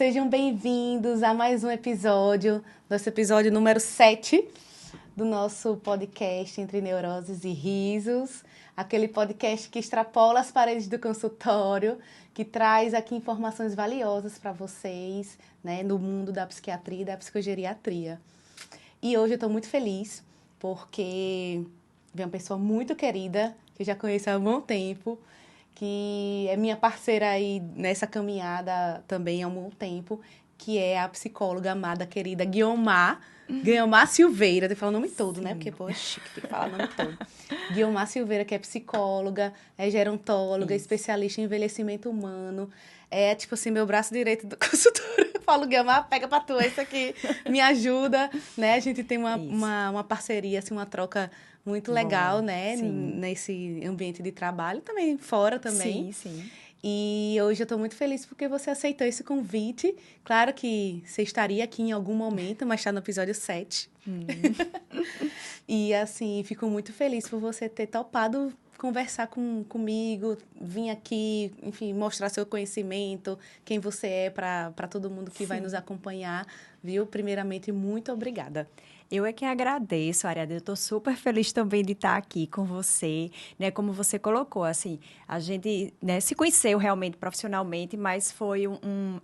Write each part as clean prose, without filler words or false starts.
sejam bem-vindos a mais um episódio, nosso episódio número 7 do nosso podcast Entre Neuroses e Risos, aquele podcast que extrapola as paredes do consultório, que traz aqui informações valiosas para vocês, né, no mundo da psiquiatria e da psicogeriatria. E hoje eu estou muito feliz porque vem uma pessoa muito querida, que eu já conheço há um bom tempo, que é minha parceira aí nessa caminhada também há um bom tempo, que é a psicóloga amada, querida Guiomar Silveira. Tem que falar o nome todo, né? Porque, pô, é chique, tem que falar o nome todo. Guiomar Silveira, que é psicóloga, é gerontóloga, especialista em envelhecimento humano. É, tipo assim, meu braço direito do consultório. Eu falo, Guiomar, pega pra tu, esse aqui me ajuda, né? A gente tem uma parceria, assim, uma troca muito legal, né? Sim. Nesse ambiente de trabalho, também fora também. Sim. E hoje eu estou muito feliz porque você aceitou esse convite. Claro que você estaria aqui em algum momento, mas está no episódio 7. E, assim, fico muito feliz por você ter topado conversar comigo, vir aqui, enfim, mostrar seu conhecimento, quem você é para todo mundo que vai nos acompanhar, viu? Primeiramente, muito obrigada. Eu é que agradeço, Ariadne. Eu estou super feliz também de estar aqui com você, né? Como você colocou, assim, a gente, né, se conheceu realmente profissionalmente, mas foi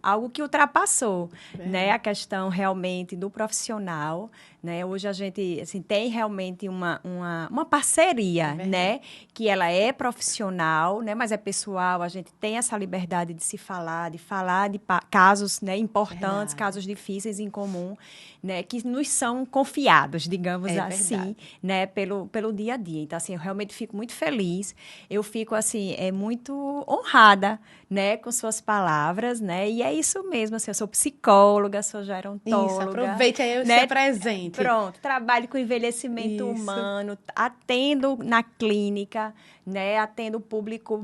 algo que ultrapassou, né? A questão realmente do profissional, né? Hoje a gente, assim, tem realmente uma parceria, né? Que ela é profissional, né? Mas é pessoal. A gente tem essa liberdade de se falar, de casos, né, importantes, casos difíceis em comum, né? Que nos são confiados, digamos assim, né, pelo dia a dia. Então, assim, eu realmente fico muito feliz. Eu fico, assim, muito honrada, né, com suas palavras, né? E é isso mesmo, assim, eu sou psicóloga, sou gerontóloga. Isso, aproveite aí, né? Se presente. Pronto, trabalho com envelhecimento humano, atendo na clínica, né? Atendo o público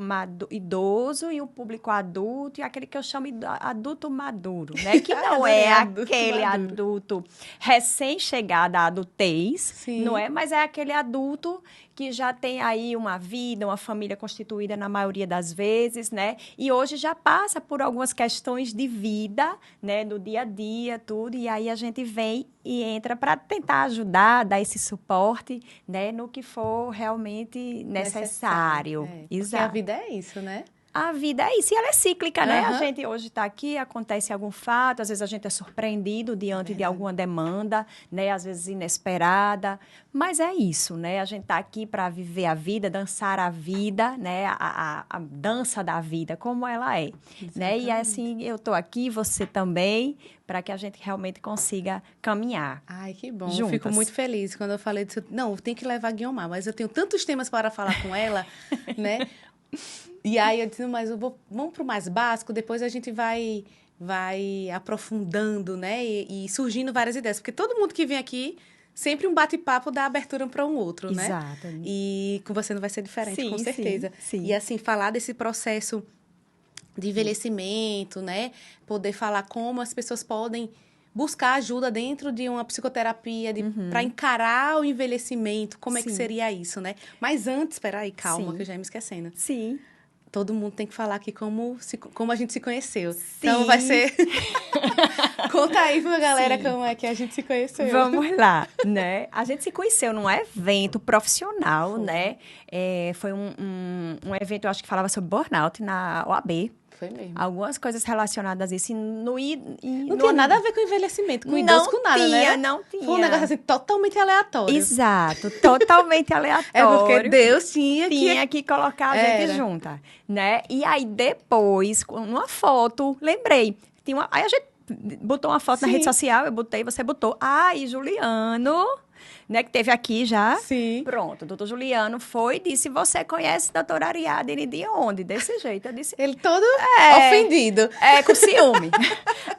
idoso e o público adulto, e aquele que eu chamo de adulto maduro, né? Que não é aquele adulto recém-chegado à adultez, não é? Mas é aquele adulto que já tem aí uma vida, uma família constituída na maioria das vezes, né? E hoje já passa por algumas questões de vida, né? Do dia a dia, tudo. E aí a gente vem e entra para tentar ajudar, dar esse suporte, né? No que for realmente necessário. Exato. Porque a vida é isso, né? A vida é isso, e ela é cíclica, né? A gente hoje está aqui, acontece algum fato, às vezes a gente é surpreendido diante de alguma demanda, né? Às vezes inesperada, mas é isso, né? A gente está aqui para viver a vida, dançar a vida, né? A dança da vida, como ela é, né? E assim, eu estou aqui, você também, para que a gente realmente consiga caminhar. Ai, que bom. Juntas. Eu fico muito feliz quando eu falei disso. Não, eu tenho que levar a Guiomar, mas eu tenho tantos temas para falar com ela, né? E aí eu disse, mas vamos para o mais básico, depois a gente vai aprofundando, né? E surgindo várias ideias. Porque todo mundo que vem aqui, sempre um bate-papo dá abertura para um outro, né? Exato. E com você não vai ser diferente, com certeza. Sim. E assim, falar desse processo de envelhecimento, né? Poder falar como as pessoas podem buscar ajuda dentro de uma psicoterapia para encarar o envelhecimento, como é que seria isso, né? Mas antes, espera aí, calma, que eu já ia me esquecendo. Sim. Todo mundo tem que falar aqui como a gente se conheceu. Então, vai ser... Conta aí pra galera como é que a gente se conheceu. Vamos lá, né? A gente se conheceu num evento profissional, né? Foi um evento, eu acho que falava sobre burnout na OAB. Foi mesmo. Algumas coisas relacionadas a isso. Não tinha nada a ver com envelhecimento, com idoso, com nada, né? Não tinha. Foi um negócio assim, totalmente aleatório. Exato, totalmente aleatório. É porque Deus tinha que colocar a gente junta, né? E aí, depois, numa foto, lembrei. Aí a gente botou uma foto na rede social, eu botei, você botou. E Juliano... né, que teve aqui já. Sim. Pronto, o doutor Juliano foi e disse, você conhece a doutora Ariadne de onde? Desse jeito. Eu disse... Ele todo ofendido. Com ciúme.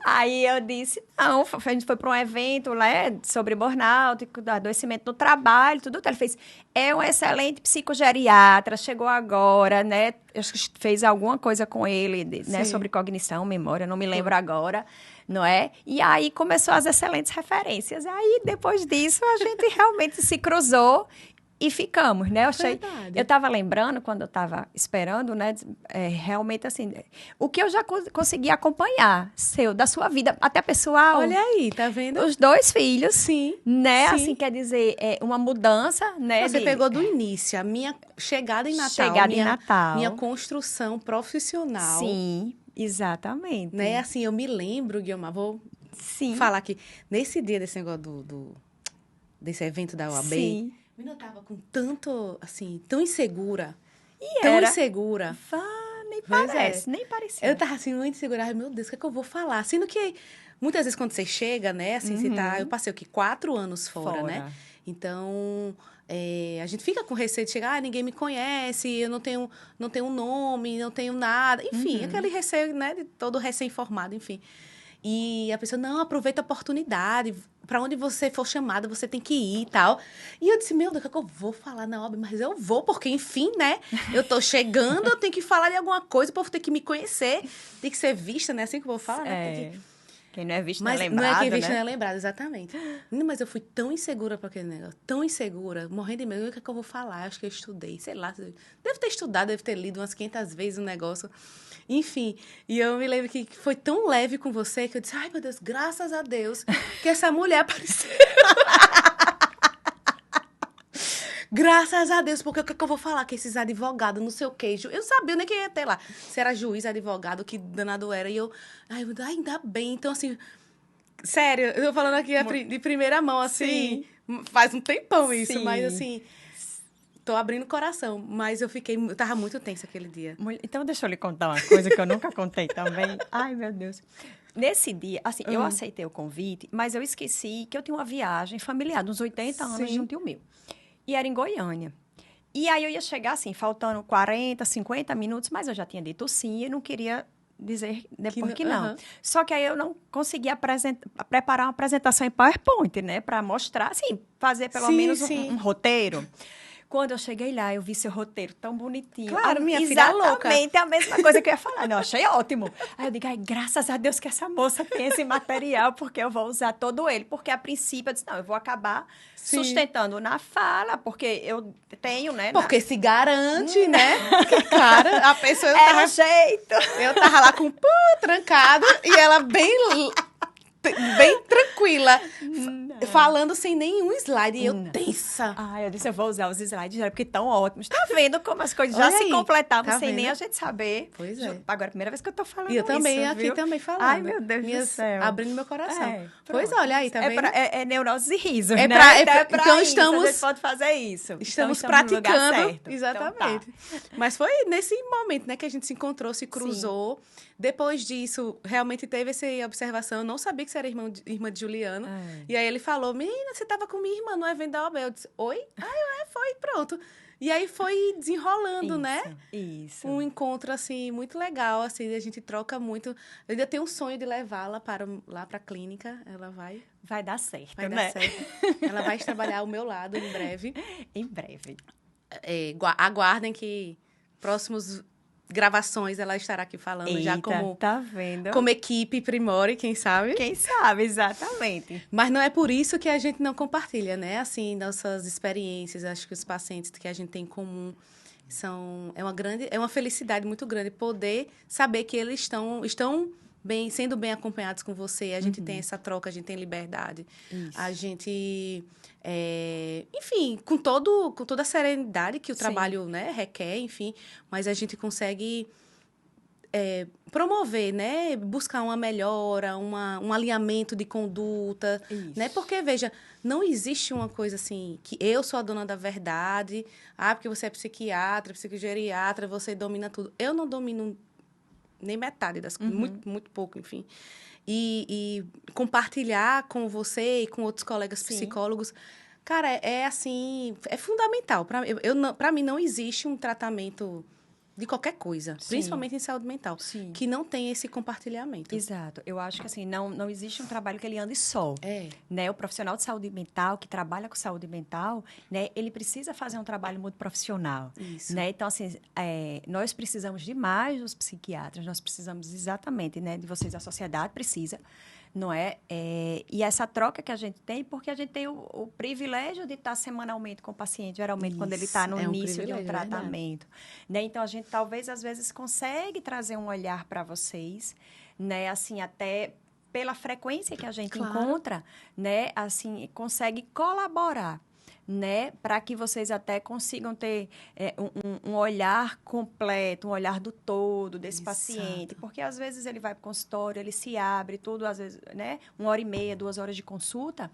Aí eu disse, não, a gente foi para um evento, né, sobre burnout, adoecimento no trabalho, tudo. Ele fez, é um excelente psicogeriatra, chegou agora, né, acho que fez alguma coisa com ele, né, sobre cognição, memória, não me lembro agora. Não é? E aí começou as excelentes referências. Aí, depois disso, a gente realmente se cruzou e ficamos, né? Verdade. Eu estava lembrando, quando eu estava esperando, né? Realmente, assim, o que eu já consegui acompanhar, da sua vida, até pessoal. Olha aí, tá vendo? Os 2 filhos. Sim. Né? Sim. Assim, quer dizer, uma mudança, né? Você pegou do início, a minha chegada em Natal. Chegada em Natal. Minha construção profissional. Sim, exatamente. Né? Assim, eu me lembro, Guiomar, vou falar aqui. Nesse dia desse negócio desse evento da OAB, Sim. eu tava com tanto, assim, tão insegura. E tão era. insegura. Nem parece, nem parecia. Eu tava assim, muito insegura. Ai, meu Deus, o que é que eu vou falar? Sendo que muitas vezes quando você chega, né, assim, você tá... Eu passei, 4 anos fora, né? Então, a gente fica com receio de chegar, ninguém me conhece, eu não tenho nome, não tenho nada. Enfim, aquele receio, né, de todo recém-formado, enfim. E a pessoa, não, aproveita a oportunidade, para onde você for chamada, você tem que ir e tal. E eu disse, meu Deus, o que eu vou falar na obra? Mas eu vou, porque, enfim, né? Eu tô chegando, eu tenho que falar de alguma coisa, o povo tem que me conhecer, tem que ser vista, né? Assim que eu vou falar, né? Quem não é visto não é mas lembrado, não é quem visto né? não é lembrado, exatamente. Mas eu fui tão insegura para aquele negócio, tão insegura, morrendo de medo. O que é que eu vou falar? Acho que eu estudei, sei lá. Deve ter estudado, deve ter lido umas 500 vezes o negócio. Enfim, e eu me lembro que foi tão leve com você que eu disse, ai, meu Deus, graças a Deus que essa mulher apareceu. Graças a Deus, porque o que eu vou falar? Que esses advogados, não sei o quê. Eu sabia nem que ia ter lá. Se era juiz, advogado, que danado era. E eu, ainda bem. Então, assim, sério, eu tô falando aqui de primeira mão, assim. Sim. Faz um tempão isso, sim. Mas assim, tô abrindo o coração. Mas eu tava muito tensa aquele dia. Então, deixa eu lhe contar uma coisa que eu nunca contei também. Ai, meu Deus. Nesse dia, assim, eu aceitei o convite, mas eu esqueci que eu tinha uma viagem familiar, uns 80 anos de um tio meu. E era em Goiânia. E aí eu ia chegar, assim, faltando 40, 50 minutos, mas eu já tinha dito sim e não queria dizer depois que não. Só que aí eu não conseguia preparar uma apresentação em PowerPoint, né? Para mostrar, assim, fazer pelo menos um roteiro. Quando eu cheguei lá, eu vi seu roteiro tão bonitinho. Claro, minha filha louca. Exatamente a mesma coisa que eu ia falar. Não, achei ótimo. Aí eu digo, ai, graças a Deus que essa moça tem esse material, porque eu vou usar todo ele. Porque, a princípio, eu disse, não, eu vou acabar sustentando na fala, porque eu tenho, né? Porque se garante, né? Que, cara, a pessoa... jeito. Eu tava lá com o trancado e ela bem tranquila, falando sem nenhum slide. E eu tensa. Eu disse, eu vou usar os slides, porque estão ótimos. Tá vendo como as coisas já se completavam sem nem a gente saber. Pois é. Agora, a primeira vez que eu tô falando isso. E eu também, isso, aqui viu? também falando. Ai, meu Deus do céu. Abrindo meu coração. Pois olha aí, tá vendo? É neurose e risos, né? Então estamos... A gente pode fazer isso. Estamos praticando. Então, Exatamente. tá. Mas foi nesse momento, né, que a gente se encontrou, se cruzou. Sim. Depois disso, realmente teve essa observação. Eu não sabia que você era irmã de Juliano. E aí ele falou, menina, você estava com minha irmã no evento da OAB. Eu disse, oi? Foi, pronto. E aí foi desenrolando, né? Isso. Um encontro, assim, muito legal, assim, a gente troca muito. Eu ainda tenho um sonho de levá-la lá para a clínica. Ela vai... Vai dar certo, Vai dar certo. Ela vai trabalhar ao meu lado em breve. Em breve. Aguardem que próximos... gravações, ela estará aqui falando já como equipe Primore, quem sabe? Quem sabe, exatamente. Mas não é por isso que a gente não compartilha, né? Assim, nossas experiências, acho que os pacientes que a gente tem em comum é uma felicidade muito grande poder saber que eles estão sendo bem acompanhados com você, a gente tem essa troca, a gente tem liberdade. Isso. A gente... enfim, com toda a serenidade que o trabalho, né, requer, enfim, mas a gente consegue promover, né, buscar uma melhora, um alinhamento de conduta, né, porque, veja, não existe uma coisa assim, que eu sou a dona da verdade, porque você é psiquiatra, psicogeriatra, você domina tudo. Eu não domino nem metade das coisas, muito pouco, enfim. E compartilhar com você e com outros colegas psicólogos, cara, assim, é fundamental. Para mim, não existe um tratamento de qualquer coisa, principalmente em saúde mental, que não tem esse compartilhamento. Exato. Eu acho que, assim, não existe um trabalho que ele ande só. Né? O profissional de saúde mental, que trabalha com saúde mental, né, ele precisa fazer um trabalho muito profissional. Isso. Né? Então, assim, nós precisamos demais dos psiquiatras, nós precisamos exatamente, né, de vocês, a sociedade precisa, não é? E essa troca que a gente tem, porque a gente tem o privilégio de estar semanalmente com o paciente, geralmente quando ele está no início de um tratamento. Né? Então, a gente talvez, às vezes, consegue trazer um olhar para vocês, né? Assim, até pela frequência que a gente encontra, né? Assim, consegue colaborar, né, para que vocês até consigam ter um olhar completo, um olhar do todo desse paciente, porque às vezes ele vai para o consultório, ele se abre, tudo, às vezes, né, 1h30, 2 horas de consulta,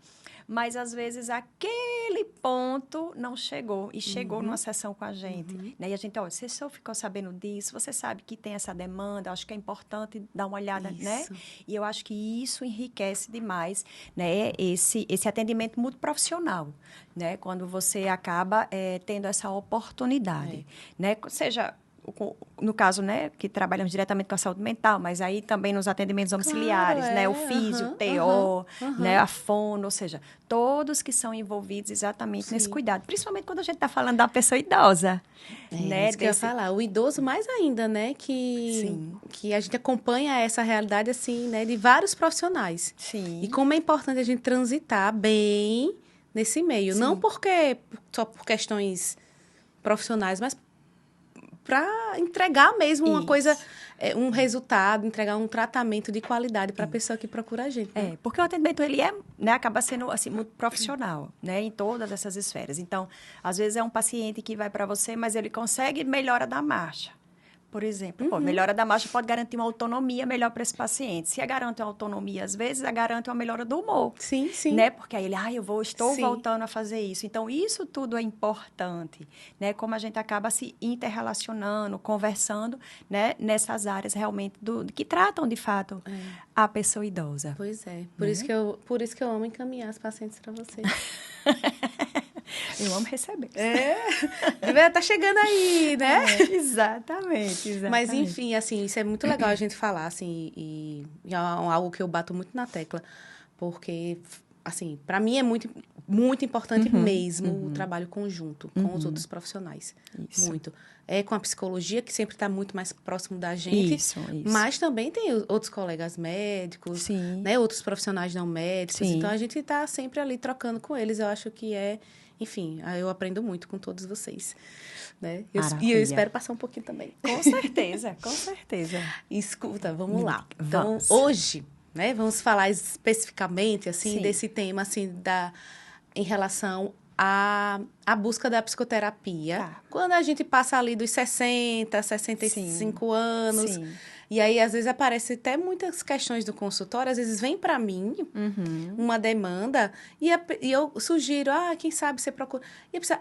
mas às vezes aquele ponto não chegou, e chegou numa sessão com a gente, né, e a gente, olha, você só ficou sabendo disso, você sabe que tem essa demanda, acho que é importante dar uma olhada, né, e eu acho que isso enriquece demais, né, esse atendimento muito profissional, né, quando você acaba tendo essa oportunidade, né, seja no caso, né, que trabalhamos diretamente com a saúde mental, mas aí também nos atendimentos domiciliares, né, o físio, o TO, né, a fono, ou seja, todos que são envolvidos exatamente nesse cuidado, principalmente quando a gente está falando da pessoa idosa, né, isso que eu ia falar, o idoso mais ainda, né, que a gente acompanha essa realidade, assim, né, de vários profissionais. Sim. E como é importante a gente transitar bem nesse meio. Sim. Não só por questões profissionais, mas para entregar mesmo uma coisa, um resultado, entregar um tratamento de qualidade para a pessoa que procura a gente. Né? Porque o atendimento, ele né, acaba sendo assim, muito profissional, né, em todas essas esferas. Então, às vezes é um paciente que vai para você, mas ele consegue melhora da marcha. Por exemplo, melhora da marcha pode garantir uma autonomia melhor para esse paciente. Se garante uma autonomia, às vezes, garante uma melhora do humor. Sim, sim. Né? Porque aí ele, estou voltando a fazer isso. Então, isso tudo é importante, né? Como a gente acaba se interrelacionando, conversando, né? Nessas áreas realmente que tratam, de fato, a pessoa idosa. Pois é. Por isso que eu amo encaminhar os pacientes para você. Eu amo receber. Tá chegando aí, né? Exatamente. Mas, enfim, assim, isso é muito legal a gente falar, assim, e é algo que eu bato muito na tecla, porque, assim, para mim é muito, muito importante mesmo o trabalho conjunto com os outros profissionais. Isso. Muito. Com a psicologia, que sempre está muito mais próximo da gente. Isso. Mas também tem outros colegas médicos, né? Outros profissionais não médicos. Sim. Então, a gente está sempre ali trocando com eles. Eu acho que enfim, eu aprendo muito com todos vocês. Né? E eu espero passar um pouquinho também. Com certeza, com certeza. Escuta, vamos lá. Então, hoje, né, vamos falar especificamente, assim, desse tema, assim, em relação à busca da psicoterapia. Tá. Quando a gente passa ali dos 60, 65 anos... Sim. E aí, às vezes, aparece até muitas questões do consultório. Às vezes, vem para mim uma demanda e eu sugiro, quem sabe você procura... E a pessoa,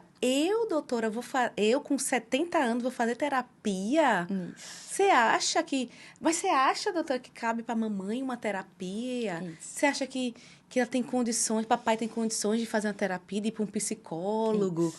doutora, eu com 70 anos vou fazer terapia? Você acha que... Mas você acha, doutora, que cabe para mamãe uma terapia? Você acha que ela tem condições, papai tem condições de fazer uma terapia, de ir para um psicólogo?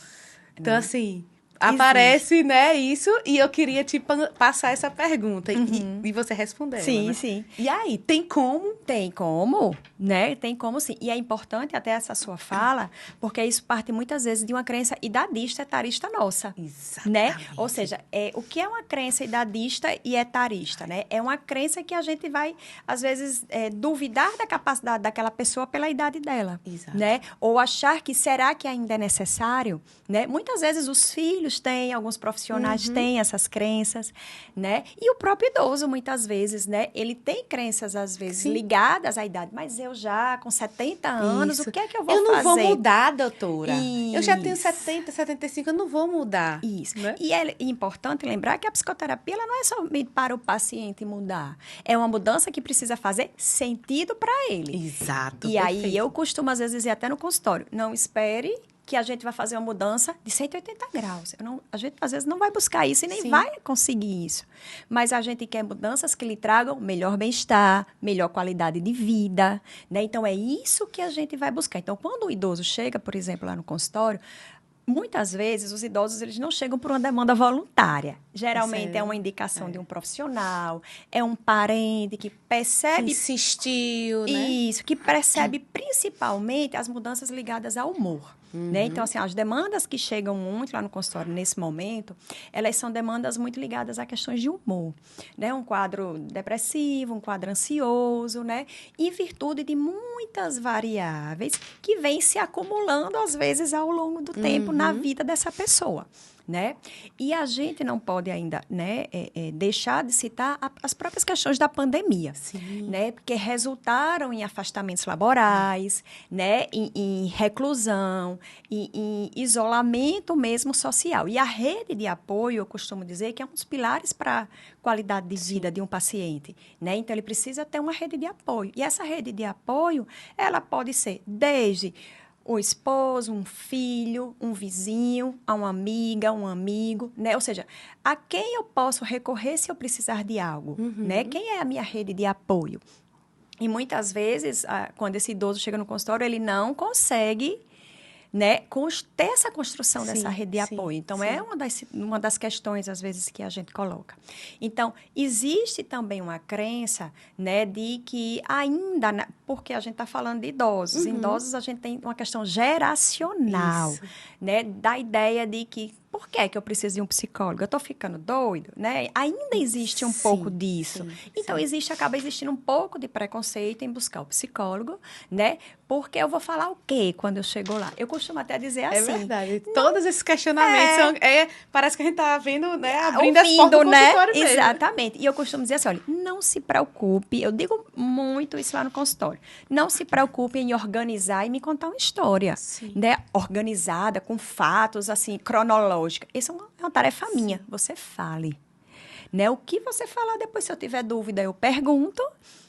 Então, assim... Aparece, né, isso, e eu queria te passar essa pergunta e você responder. Sim, né? sim. E aí, tem como? Tem como, né? Tem como, sim. E é importante até essa sua fala, porque isso parte muitas vezes de uma crença idadista, etarista nossa. Exatamente. Né? Ou seja, o que é uma crença idadista e etarista, né? É uma crença que a gente vai, às vezes, duvidar da capacidade daquela pessoa pela idade dela. Exato. Né? Ou achar que será que ainda é necessário, né? Muitas vezes os filhos têm, alguns profissionais têm essas crenças, né? E o próprio idoso, muitas vezes, né? Ele tem crenças, às vezes, ligadas à idade. Mas eu já, com 70 anos, o que é que eu vou fazer? Eu não vou mudar, doutora. Isso. Eu já tenho 70, 75, eu não vou mudar. Isso. Né? E é importante lembrar que a psicoterapia ela não é somente para o paciente mudar. É uma mudança que precisa fazer sentido para ele. Exato. E perfeito. Aí eu costumo, às vezes, dizer até no consultório, não espere que a gente vai fazer uma mudança de 180 graus. A gente, às vezes, não vai buscar isso e nem vai conseguir isso. Mas a gente quer mudanças que lhe tragam melhor bem-estar, melhor qualidade de vida, né? Então, é isso que a gente vai buscar. Então, quando o idoso chega, por exemplo, lá no consultório, muitas vezes, os idosos eles não chegam por uma demanda voluntária. Geralmente é uma indicação de um profissional, é um parente que percebe... Que insistiu, né? Isso, que percebe principalmente as mudanças ligadas ao humor. Né? Então, assim, as demandas que chegam muito lá no consultório nesse momento, elas são demandas muito ligadas a questões de humor. Né? Um quadro depressivo, um quadro ansioso, né? Em virtude de muitas variáveis que vêm se acumulando, às vezes, ao longo do tempo na vida dessa pessoa. Né? E a gente não pode ainda, né, deixar de citar as próprias questões da pandemia, né? Porque resultaram em afastamentos laborais, né? Em reclusão, em isolamento mesmo social. E a rede de apoio, eu costumo dizer, que é um dos pilares para a qualidade de vida de um paciente. Né? Então, ele precisa ter uma rede de apoio. E essa rede de apoio, ela pode ser desde um esposo, um filho, um vizinho, a uma amiga, um amigo, né? Ou seja, a quem eu posso recorrer se eu precisar de algo, né? Quem é a minha rede de apoio? E muitas vezes, quando esse idoso chega no consultório, ele não consegue, né, ter essa construção dessa rede de apoio. Então, é uma das questões, às vezes, que a gente coloca. Então, existe também uma crença, né, de que ainda, porque a gente está falando de idosos, em idosos a gente tem uma questão geracional, né, da ideia de que, por que que eu preciso de um psicólogo? Eu estou ficando doido, né? Ainda existe um pouco disso. Então, acaba existindo um pouco de preconceito em buscar o psicólogo, né? Porque eu vou falar o quê quando eu chego lá? Eu costumo até dizer assim... É verdade. Todos esses questionamentos parece que a gente está vendo, né? Abrindo as portas do consultório mesmo. Exatamente. E eu costumo dizer assim, olha, não se preocupe, eu digo muito isso lá no consultório, não se preocupe em organizar e me contar uma história, né? Organizada, com fatos, assim, cronológicos. Isso é uma tarefa minha. Você fale. Né? O que você falar depois, se eu tiver dúvida, eu pergunto,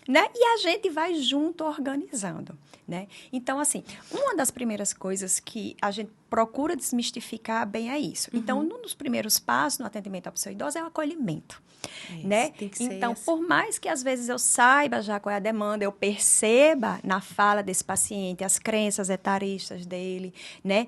né? E a gente vai junto organizando. Né? Então, assim, uma das primeiras coisas que a gente procura desmistificar bem é isso. Então, um dos primeiros passos no atendimento à pessoa idosa é o acolhimento. Né? Tem que ser então, por mais que às vezes eu saiba já qual é a demanda, eu perceba na fala desse paciente as crenças etaristas dele, né?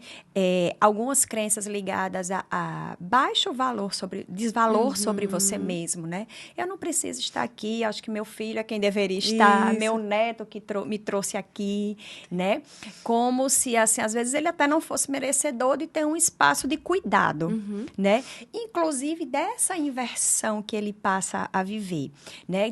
Algumas crenças ligadas a baixo valor, desvalor sobre você mesmo, né? Eu não preciso estar aqui, acho que meu filho é quem deveria estar, meu neto que me trouxe aqui, né? Como se, assim, às vezes ele até não fosse merecedor de ter um espaço de cuidado, né? Inclusive dessa inversão que ele passa a viver, né?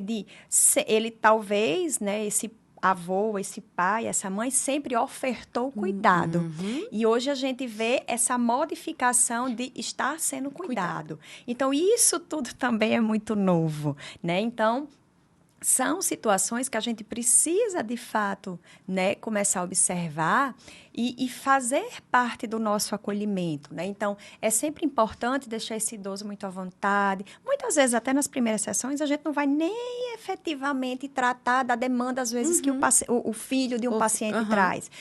Ele talvez, né, esse avô, esse pai, essa mãe sempre ofertou cuidado. E hoje a gente vê essa modificação de estar sendo cuidado. Então, isso tudo também é muito novo, né? Então, são situações que a gente precisa, de fato, né, começar a observar e fazer parte do nosso acolhimento, né? Então, é sempre importante deixar esse idoso muito à vontade. Muitas vezes, até nas primeiras sessões, a gente não vai nem efetivamente tratar da demanda, às vezes, que o filho de um paciente traz.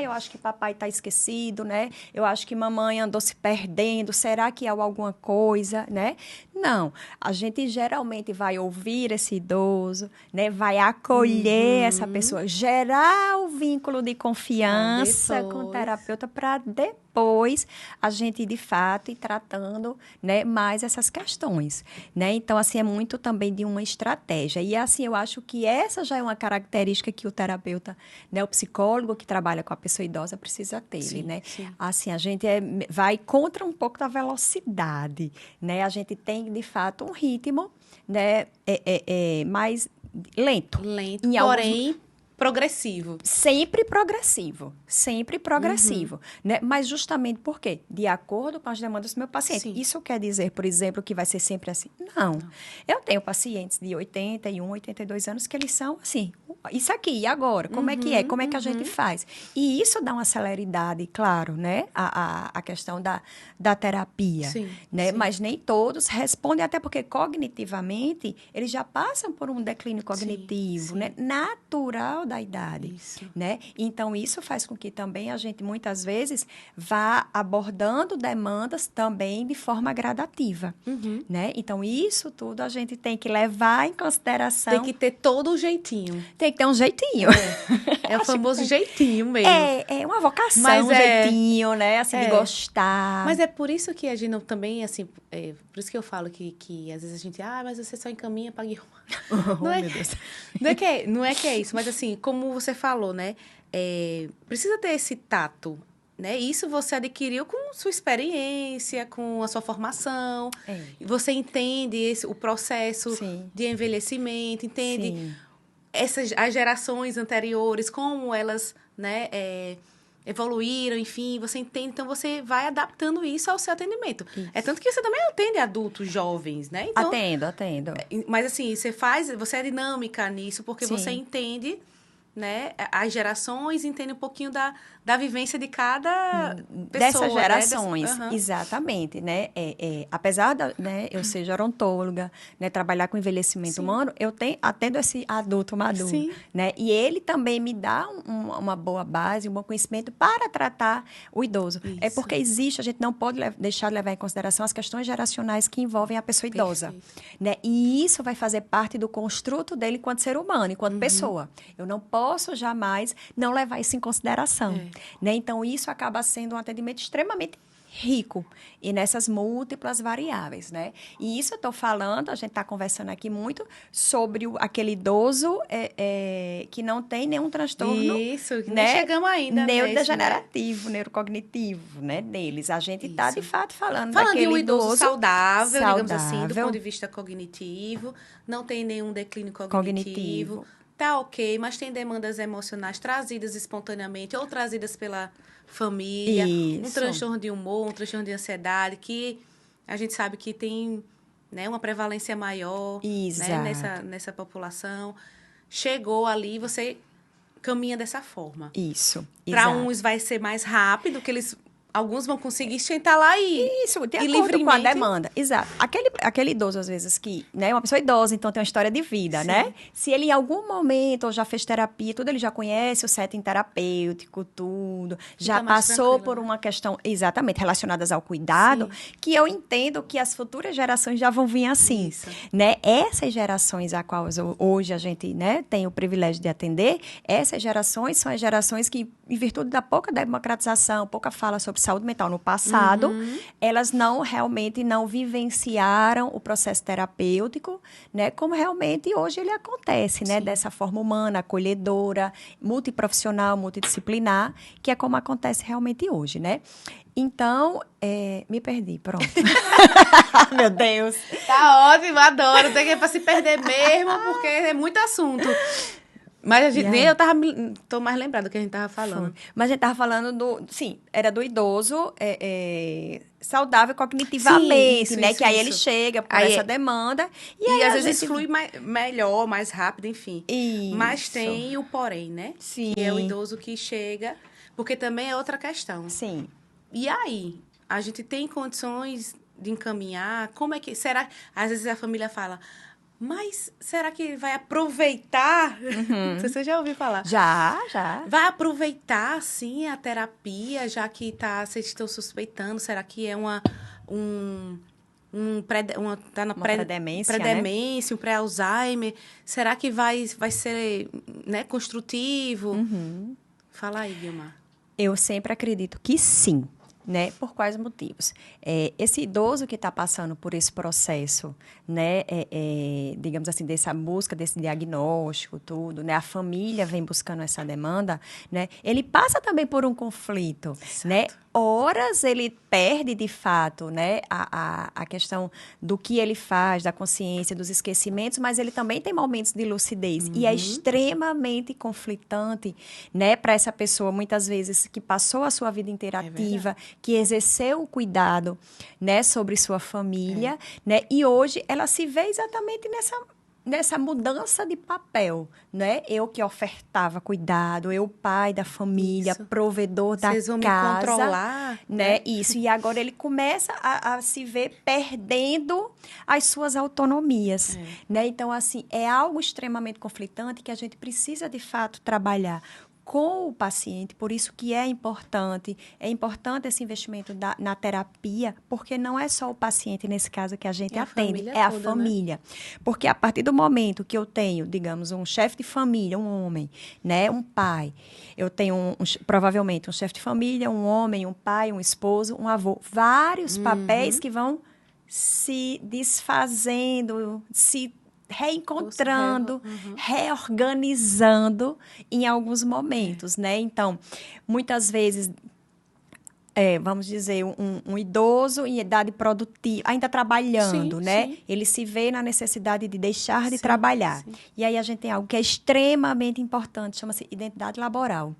Eu acho que papai está esquecido, né? Eu acho que mamãe andou se perdendo. Será que há alguma coisa, né? Não. A gente geralmente vai ouvir esse idoso, né? Vai acolher essa pessoa, gerar o vínculo de confiança com o terapeuta para depois a gente, de fato, ir tratando, né, mais essas questões, né? Então, assim, é muito também de uma estratégia. E, assim, eu acho que essa já é uma característica que o terapeuta, né, o psicólogo que trabalha com a pessoa idosa precisa ter, né? Assim, a gente vai contra um pouco da velocidade, né? A gente tem, de fato, um ritmo, né, mais lento. Porém, progressivo. Sempre progressivo, né? Mas justamente por quê? De acordo com as demandas do meu paciente. Isso quer dizer, por exemplo, que vai ser sempre assim? Não. Eu tenho pacientes de 81, 82 anos que eles são assim, isso aqui, e agora? Como é que é? Como é que a gente faz? E isso dá uma celeridade, claro, né? A questão da terapia, né? Mas nem todos respondem, até porque cognitivamente eles já passam por um declínio cognitivo, né? Natural da idade, né? Então, isso faz com que também a gente, muitas vezes, vá abordando demandas também de forma gradativa, né? Então, isso tudo a gente tem que levar em consideração. Tem que ter todo o jeitinho. Tem tem que ter um jeitinho. É o famoso jeitinho mesmo. É uma vocação, Mas um jeitinho, né? Assim, de gostar. Mas é por isso que a gente não, também, assim, por isso que eu falo que às vezes a gente, mas você só encaminha para guiar. Não é, meu Deus. Não é que é isso, mas assim, como você falou, né? Precisa ter esse tato, né? Isso você adquiriu com sua experiência, com a sua formação. Você entende o processo de envelhecimento, entende as gerações anteriores, como elas, né, evoluíram, enfim, você entende. Então, você vai adaptando isso ao seu atendimento. Isso. É tanto que você também atende adultos jovens, né? Então, atendo. Mas, assim, você é dinâmica nisso, porque você entende, né, as gerações, entende um pouquinho da vivência de cada pessoa. Dessas gerações, né? Exatamente, né? Apesar né, eu ser gerontóloga, né, trabalhar com envelhecimento humano, eu atendo esse adulto maduro, né? E ele também me dá uma boa base, um bom conhecimento para tratar o idoso. Isso. É porque a gente não pode deixar de levar em consideração as questões geracionais que envolvem a pessoa idosa, né? E isso vai fazer parte do construto dele enquanto ser humano, enquanto pessoa. Eu não posso jamais não levar isso em consideração. Né? Então, isso acaba sendo um atendimento extremamente rico e nessas múltiplas variáveis, né? E isso eu estou falando, a gente está conversando aqui muito sobre aquele idoso que não tem nenhum transtorno. Isso, que nem chegamos ainda. Neurodegenerativo, neurocognitivo, né? Deles. A gente está, de fato, falando daquele de um idoso saudável, digamos assim, do ponto de vista cognitivo, não tem nenhum declínio cognitivo. Tá ok, mas tem demandas emocionais trazidas espontaneamente ou trazidas pela família. Isso. Um transtorno de humor, um transtorno de ansiedade, que a gente sabe que tem, né, uma prevalência maior, né, nessa população. Chegou ali, você caminha dessa forma. Isso. Para uns vai ser mais rápido, que alguns vão conseguir sentar lá Isso, de acordo com a demanda. Exato. Aquele idoso, às vezes, que, né, uma pessoa idosa, então tem uma história de vida, né? Se ele, em algum momento, ou já fez terapia, tudo, ele já conhece o setting terapêutico, tudo, já passou por uma questão, exatamente, relacionadas ao cuidado, que eu entendo que as futuras gerações já vão vir assim, né? Essas gerações a quais hoje a gente, né, tem o privilégio de atender, essas gerações são as gerações que, em virtude da pouca democratização, pouca fala sobre saúde mental no passado, elas realmente não vivenciaram o processo terapêutico, né, como realmente hoje ele acontece, né, dessa forma humana, acolhedora, multiprofissional, multidisciplinar, que é como acontece realmente hoje, né? Então, me perdi, pronto. Meu Deus. Tá ótimo, adoro. Tem que ir para se perder mesmo, porque é muito assunto. Mas tô mais lembrada do que a gente tava falando. Mas a gente tava falando era do idoso saudável cognitivamente, né? Que aí ele chega por essa demanda. E aí, às vezes flui melhor, mais rápido, enfim. Isso. Mas tem o porém, né? Sim. Que é o idoso que chega, porque também é outra questão. Sim. E aí, a gente tem condições de encaminhar? Como é que... Será? Às vezes a família fala... Mas será que vai aproveitar? Não sei se você já ouviu falar. Já. Vai aproveitar, sim, a terapia, já que vocês estão suspeitando? Será que é tá na pré-demência, pré-demência, né? Um pré-Alzheimer? Será que vai ser, né, construtivo? Fala aí, Guilmar. Eu sempre acredito que sim. Né? Por quais motivos? Esse idoso que está passando por esse processo, né? Digamos assim, dessa busca, desse diagnóstico, tudo, né? A família vem buscando essa demanda, né? Ele passa também por um conflito, né? Horas ele perde, de fato, né, a questão do que ele faz, da consciência, dos esquecimentos, mas ele também tem momentos de lucidez. E é extremamente conflitante, né, para essa pessoa, muitas vezes, que passou a sua vida inteira ativa, que exerceu o cuidado, né, sobre sua família, né, e hoje ela se vê exatamente nessa mudança de papel, né? Eu que ofertava cuidado, eu pai da família, provedor da casa. Vocês vão me controlar, né? Isso. E agora ele começa a se ver perdendo as suas autonomias, né? Então, assim, é algo extremamente conflitante que a gente precisa, de fato, trabalhar. com o paciente, por isso que é importante esse investimento na terapia, porque não é só o paciente, nesse caso, que a gente atende, é a família. Né? Porque a partir do momento que eu tenho, digamos, um chefe de família, um homem, né, um pai, eu tenho provavelmente um chefe de família, um homem, um pai, um esposo, um avô, vários papéis que vão se desfazendo, se reencontrando, reorganizando em alguns momentos, né? Então, muitas vezes, vamos dizer, um idoso em idade produtiva, ainda trabalhando, né? Sim. Ele se vê na necessidade de deixar de trabalhar. Sim. E aí a gente tem algo que é extremamente importante, chama-se identidade laboral.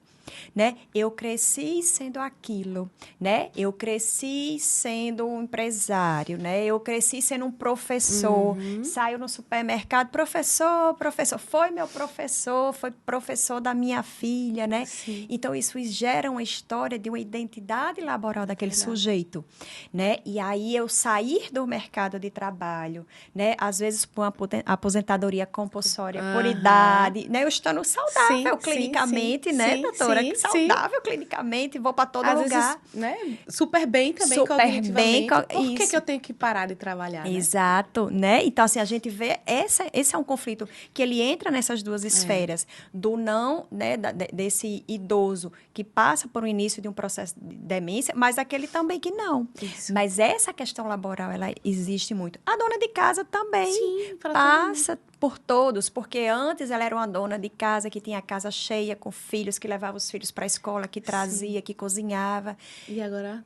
Né? Eu cresci sendo aquilo, né? Eu cresci sendo um empresário, né? Eu cresci sendo um professor, saio no supermercado, professor, foi meu professor, foi professor da minha filha, né? Sim. Então, isso gera uma história de uma identidade laboral daquele sujeito, né? E aí, eu sair do mercado de trabalho, né? Às vezes, por uma aposentadoria compulsória por idade, né? Eu estando saudável clinicamente, né, doutora? Saudável clinicamente, vou para todo lugar. Vezes, né? Super bem também, cognitivamente. Por que eu tenho que parar de trabalhar, né? Exato, né? Então, assim, a gente vê, esse é um conflito que ele entra nessas duas esferas, do não, né, desse idoso que passa por um início de um processo de demência, mas aquele também que não. Isso. Mas essa questão laboral, ela existe muito. A dona de casa também passa por todos, porque antes ela era uma dona de casa que tinha a casa cheia com filhos, que levava os filhos para a escola, que trazia, que cozinhava. E agora?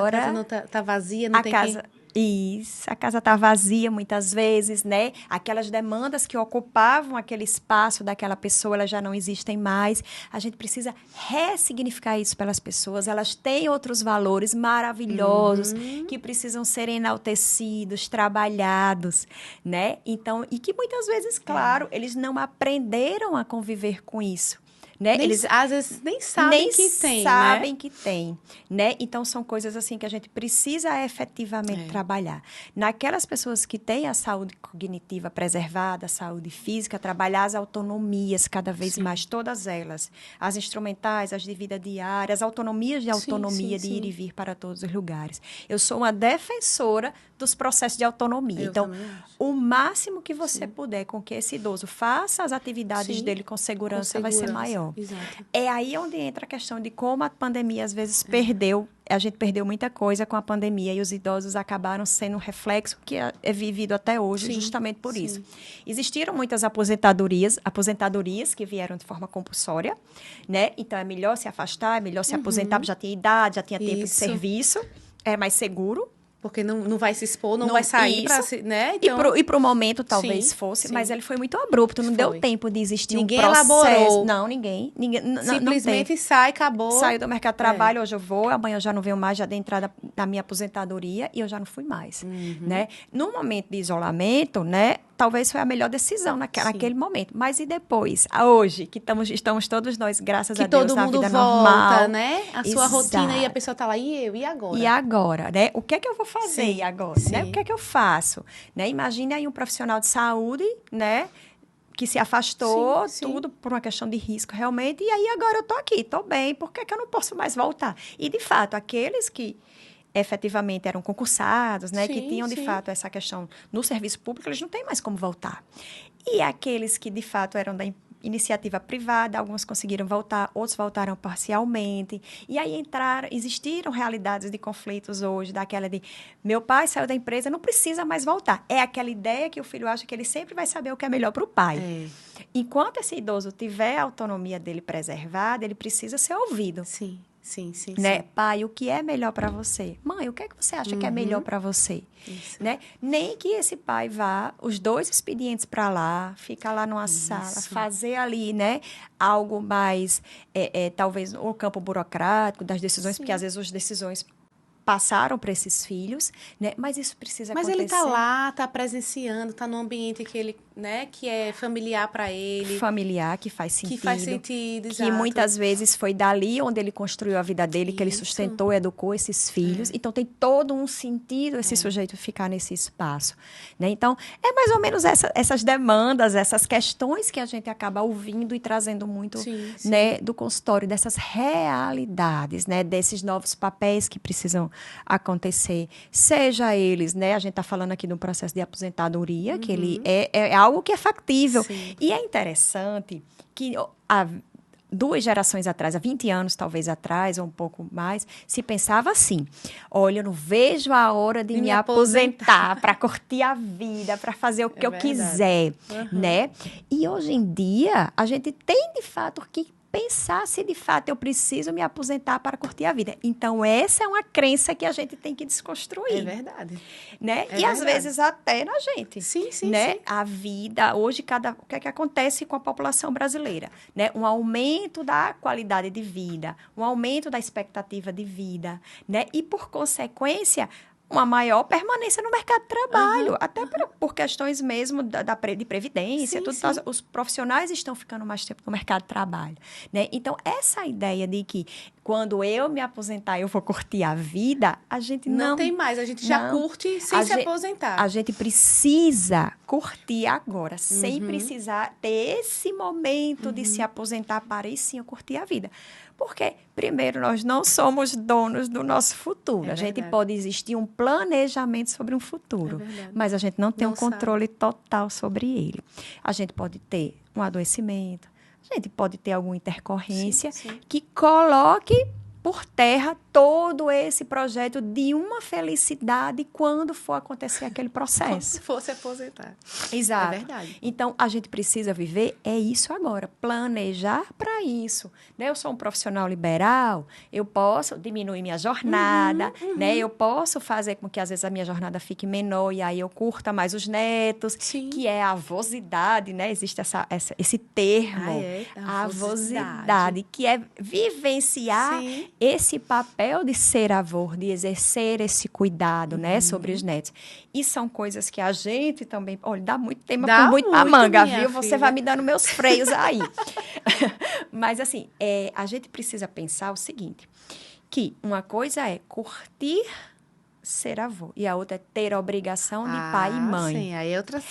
A casa não tá vazia, não tem casa. Isso, a casa está vazia muitas vezes, né? Aquelas demandas que ocupavam aquele espaço daquela pessoa, elas já não existem mais. A gente precisa ressignificar isso pelas pessoas. Elas têm outros valores maravilhosos que precisam ser enaltecidos, trabalhados, né? Então, e que muitas vezes, claro, eles não aprenderam a conviver com isso. Né? Eles às vezes nem sabem que tem, né? Então são coisas assim que a gente precisa efetivamente trabalhar. Naquelas pessoas que têm a saúde cognitiva preservada, a saúde física, trabalhar as autonomias cada vez mais, todas elas, as instrumentais, as de vida diária, as autonomias de autonomia de ir e vir para todos os lugares. Eu sou uma defensora dos processos de autonomia. Então, o máximo que você puder com que esse idoso faça as atividades dele com segurança vai ser maior. Exato. É aí onde entra a questão de como a pandemia, às vezes, a gente perdeu muita coisa com a pandemia e os idosos acabaram sendo um reflexo que é vivido até hoje, justamente por isso. Existiram muitas aposentadorias que vieram de forma compulsória, né? Então, é melhor se afastar, é melhor se aposentar, já tinha idade, já tinha tempo de serviço, é mais seguro. Porque não vai se expor, não vai sair para né? Então... E para o momento talvez fosse, mas ele foi muito abrupto, não deu tempo de existir ninguém um processo. Elaborou. Não, ninguém simplesmente sai, acabou. Saiu do mercado de trabalho, hoje eu vou, amanhã eu já não venho mais, já dei entrada na minha aposentadoria e eu já não fui mais, né? No momento de isolamento, né? Talvez foi a melhor decisão naquele momento. Mas e depois? Hoje, que estamos todos nós, graças a Deus, na vida normal. Que todo mundo volta, né? A sua rotina e a pessoa tá lá, e eu? E agora? E agora, né? O que é que eu vou fazer agora? Né? O que é que eu faço? Né? Imagine aí um profissional de saúde, né? Que se afastou, tudo por uma questão de risco, realmente. E aí, agora eu tô aqui, tô bem. Por que eu não posso mais voltar? E, de fato, aqueles que efetivamente eram concursados, né, que tinham, de fato, essa questão no serviço público, eles não têm mais como voltar. E aqueles que, de fato, eram da iniciativa privada, alguns conseguiram voltar, outros voltaram parcialmente. E aí existiram realidades de conflitos hoje, daquela de meu pai saiu da empresa, não precisa mais voltar. É aquela ideia que o filho acha que ele sempre vai saber o que é melhor para o pai. Enquanto esse idoso tiver a autonomia dele preservada, ele precisa ser ouvido. Sim. Né? Pai, o que é melhor para você? Mãe, o que é que você acha que é melhor para você? Né? Nem que esse pai vá, os dois expedientes para lá, fica lá numa sala, fazer ali, né, algo mais, talvez, o campo burocrático das decisões, porque às vezes as decisões passaram para esses filhos, né? Mas isso precisa acontecer. Mas ele está lá, está presenciando, está num ambiente que ele, né, que é familiar para ele. Familiar, que faz sentido. Que faz sentido, que exato. muitas vezes foi dali onde ele construiu a vida dele, que ele sustentou e educou esses filhos. Então, tem todo um sentido esse sujeito ficar nesse espaço, né? Então, é mais ou menos essas demandas, essas questões que a gente acaba ouvindo e trazendo muito, né, do consultório, dessas realidades, né, desses novos papéis que precisam acontecer. Seja eles, né, a gente está falando aqui do processo de aposentadoria, que ele é algo que é factível. Sim. E é interessante que há 2 gerações atrás, há 20 anos talvez atrás, ou um pouco mais, se pensava assim: olha, eu não vejo a hora de me aposentar para curtir a vida, para fazer o que eu quiser, né? E hoje em dia, a gente tem de fato que pensar se de fato eu preciso me aposentar para curtir a vida. Então, essa é uma crença que a gente tem que desconstruir. É verdade. Né? E às vezes até na gente. Sim, né? sim. A vida, hoje, o que é que acontece com a população brasileira? Né? Um aumento da qualidade de vida, um aumento da expectativa de vida, né? E, por consequência, uma maior permanência no mercado de trabalho, até por questões mesmo de previdência. Os profissionais estão ficando mais tempo no mercado de trabalho, né? Então, essa ideia de que quando eu me aposentar, eu vou curtir a vida, a gente não tem mais, a gente já curte sem se aposentar. A gente precisa curtir agora, sem precisar ter esse momento de se aposentar para aí sim eu curtir a vida. Porque, primeiro, nós não somos donos do nosso futuro. A gente pode existir um planejamento sobre um futuro, mas a gente não tem um controle total sobre ele. A gente pode ter um adoecimento, a gente pode ter alguma intercorrência que coloque por terra todo esse projeto de uma felicidade quando for acontecer aquele processo. Quando for se aposentar. Exato. É verdade. Então, a gente precisa viver isso agora, planejar para isso. Né? Eu sou um profissional liberal, eu posso diminuir minha jornada, né? Eu posso fazer com que, às vezes, a minha jornada fique menor e aí eu curta mais os netos, que é a avosidade, né? Existe esse termo, a avosidade, que é vivenciar esse papel de ser avô, de exercer esse cuidado, né, sobre os netos. E são coisas que a gente também... Olha, dá muito tempo por muito pra manga, viu? Você filha. vai me dando meus freios aí. Mas, assim, a gente precisa pensar o seguinte, que uma coisa é curtir ser avô e a outra é ter a obrigação de pai e mãe. Sim, aí outras...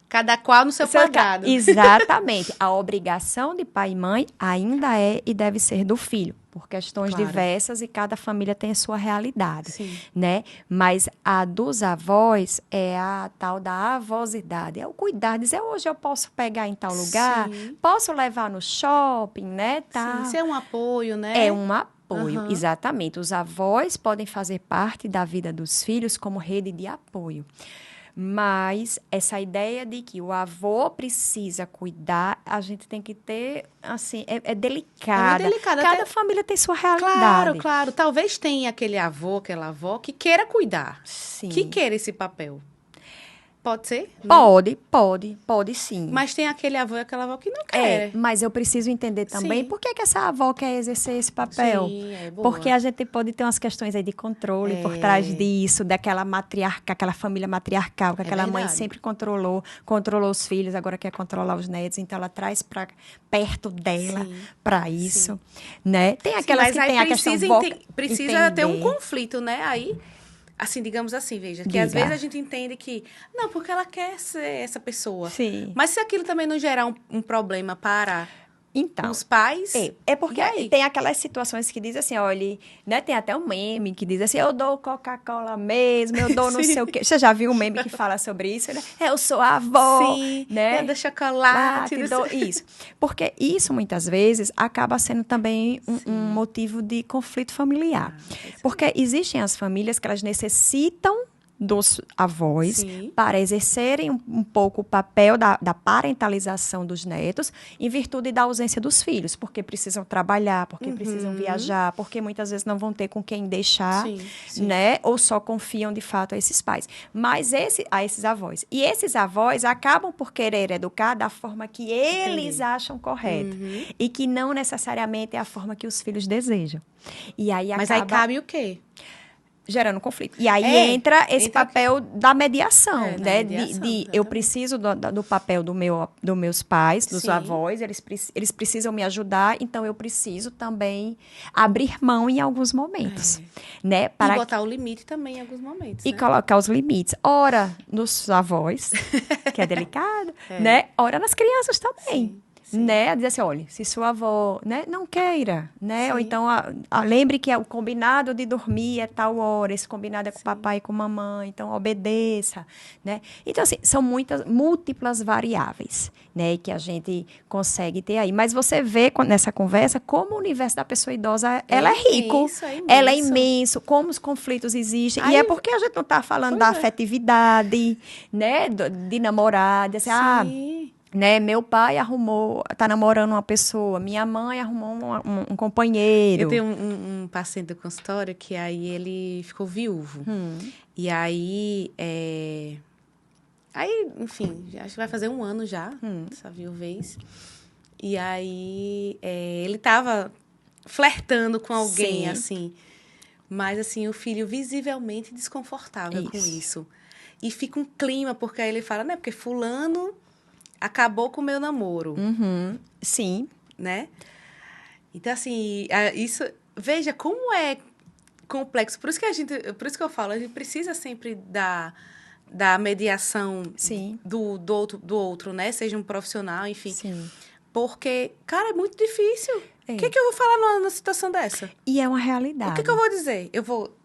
Cada qual no seu quadrado. Exatamente. A obrigação de pai e mãe ainda é e deve ser do filho, por questões diversas e cada família tem a sua realidade, né? Mas a dos avós é a tal da avosidade, é o cuidar, dizer, hoje eu posso pegar em tal lugar, posso levar no shopping, né? Tal. Isso é um apoio, né? É um apoio, exatamente. Os avós podem fazer parte da vida dos filhos como rede de apoio. Mas essa ideia de que o avô precisa cuidar, a gente tem que ter, assim, é delicada. É muito delicada. Cada família tem sua realidade. Claro. Talvez tenha aquele avô, aquela avó que queira cuidar. Sim. Que queira esse papel. Pode ser? Pode sim. Mas tem aquele avô e aquela avó que não quer. Mas eu preciso entender também por que essa avó quer exercer esse papel. Sim, é boa. Porque a gente pode ter umas questões aí de controle por trás disso, daquela aquela família matriarcal, que aquela mãe sempre controlou os filhos, agora quer controlar os netos, então ela traz para perto dela para isso, né? Tem aquelas que tem a questão precisa ter um conflito, né? Aí assim, digamos assim, veja, que às vezes a gente entende que, não, porque ela quer ser essa pessoa. Sim. Mas se aquilo também não gerar um problema para os pais... É porque tem aquelas situações que dizem assim, olha, né, tem até um meme que diz assim, eu dou Coca-Cola mesmo, eu dou não sei o quê. Você já viu um meme que fala sobre isso? Né? Eu sou a avó, né? Eu dou chocolate. Isso. Porque isso, muitas vezes, acaba sendo também um motivo de conflito familiar. Porque existem as famílias que elas necessitam dos avós para exercerem um pouco o papel da parentalização dos netos em virtude da ausência dos filhos, porque precisam trabalhar, porque precisam viajar, porque muitas vezes não vão ter com quem deixar, né? Ou só confiam de fato a esses pais. Mas a esses avós. E esses avós acabam por querer educar da forma que eles acham correta e que não necessariamente é a forma que os filhos desejam. E aí Mas aí cabe o quê? gerando conflito. E aí entra esse papel da mediação, né? Eu preciso do papel dos meus pais, dos avós, eles precisam me ajudar, então eu preciso também abrir mão em alguns momentos. Né? E botar o limite também em alguns momentos. E colocar os limites. Ora nos avós, que é delicado, né? Ora nas crianças também. Sim. Né? Dizer assim, olha, se sua avó, né, não queira, né? Ou então, lembre que o combinado de dormir é tal hora, esse combinado é com o papai e com a mamãe, então obedeça, né? Então, assim, são múltiplas variáveis, né, que a gente consegue ter aí. Mas você vê nessa conversa como o universo da pessoa idosa, ela é rico, ela é imenso, como os conflitos existem. Aí, e é porque a gente não está falando da afetividade, né, de namorar, de assim, né, meu pai tá namorando uma pessoa, minha mãe arrumou um companheiro. Eu tenho um paciente do consultório que aí ele ficou viúvo. E aí, enfim, acho que vai fazer 1 ano já, essa viuvez. E aí, ele tava flertando com alguém, assim. Mas, assim, o filho visivelmente desconfortável com isso. E fica um clima, porque aí ele fala, né, porque fulano acabou com o meu namoro. Sim. Né? Então, assim, isso... Veja como é complexo. Por isso que eu falo, a gente precisa sempre da mediação do outro, né? Seja um profissional, enfim. Sim. Porque, cara, é muito difícil. O que eu vou falar numa situação dessa? E é uma realidade. O que eu vou dizer? Eu vou,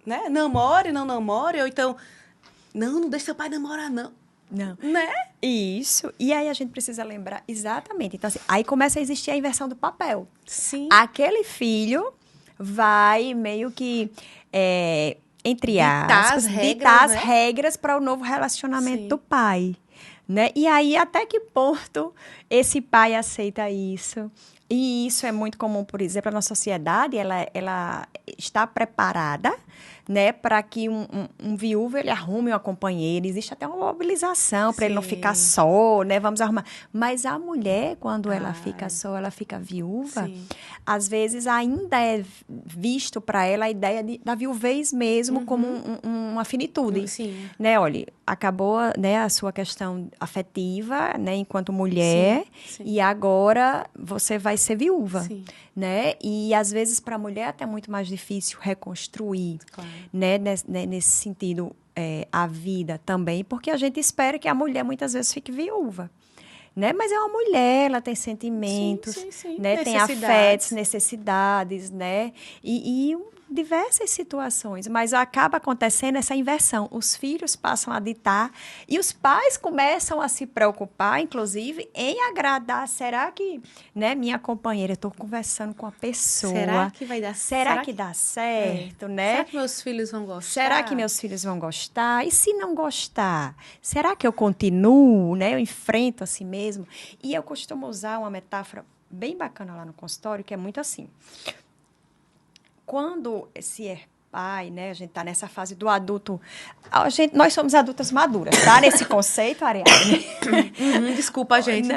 né? Namore, não namore, ou então... Não deixe seu pai namorar, não. Não. Né? Isso. E aí a gente precisa lembrar exatamente. Então, assim, aí começa a existir a inversão do papel. Sim. Aquele filho vai meio que, entre aspas, ditar as regras para o novo relacionamento do pai. Né? E aí, até que ponto esse pai aceita isso? E isso é muito comum, por exemplo, a nossa sociedade, ela está preparada, né, para que um viúvo ele arrume uma companheira. Existe até uma mobilização para ele não ficar só, né? Vamos arrumar. Mas a mulher, quando ela fica só, ela fica viúva, às vezes ainda é visto para ela a ideia da viuvez mesmo como uma finitude. Né? Olha, acabou, né, a sua questão afetiva, né, enquanto mulher, e agora você vai ser viúva. Né? E às vezes para a mulher é até muito mais difícil reconstruir, né? Nesse sentido, a vida também, porque a gente espera que a mulher muitas vezes fique viúva. Né? Mas é uma mulher, ela tem sentimentos, né? Tem afetos, necessidades, né? E diversas situações, mas acaba acontecendo essa inversão. Os filhos passam a ditar e os pais começam a se preocupar, inclusive, em agradar. Será que, né, minha companheira, eu estou conversando com a pessoa. Será que vai dar certo? Será que dá certo, né? Será que meus filhos vão gostar? Será que meus filhos vão gostar? E se não gostar? Será que eu continuo, né? Eu enfrento a si mesmo? E eu costumo usar uma metáfora bem bacana lá no consultório, que é muito assim. Quando se é pai, né, a gente está nessa fase do adulto, nós somos adultas maduras, tá? Nesse conceito, Ariadne. Desculpa, gente.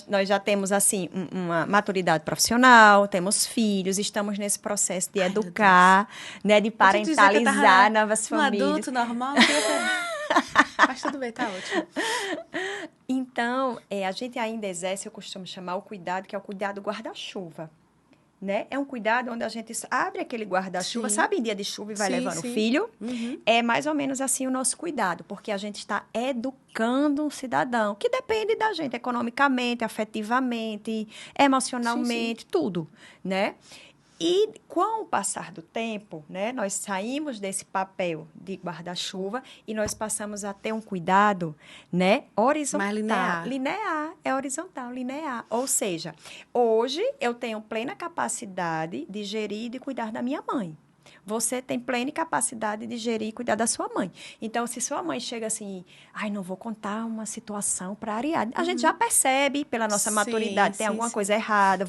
Nós já temos, assim, uma maturidade profissional, temos filhos, estamos nesse processo de educar, né, de parentalizar novas famílias. Um adulto normal, mas tudo bem, tá ótimo. Então, a gente ainda exerce, eu costumo chamar o cuidado, que é o cuidado guarda-chuva. Né? É um cuidado onde a gente abre aquele guarda-chuva, sabe, em dia de chuva e vai levando o filho? É mais ou menos assim o nosso cuidado, porque a gente está educando um cidadão, que depende da gente economicamente, afetivamente, emocionalmente, tudo, né? E com o passar do tempo, né, nós saímos desse papel de guarda-chuva e nós passamos a ter um cuidado, né, horizontal. Mais linear. Linear, é horizontal, linear. Ou seja, hoje eu tenho plena capacidade de gerir e de cuidar da minha mãe. Você tem plena capacidade de gerir e cuidar da sua mãe. Então, se sua mãe chega assim, não vou contar uma situação para a Ariadne, a gente já percebe pela nossa maturidade, tem alguma coisa errada.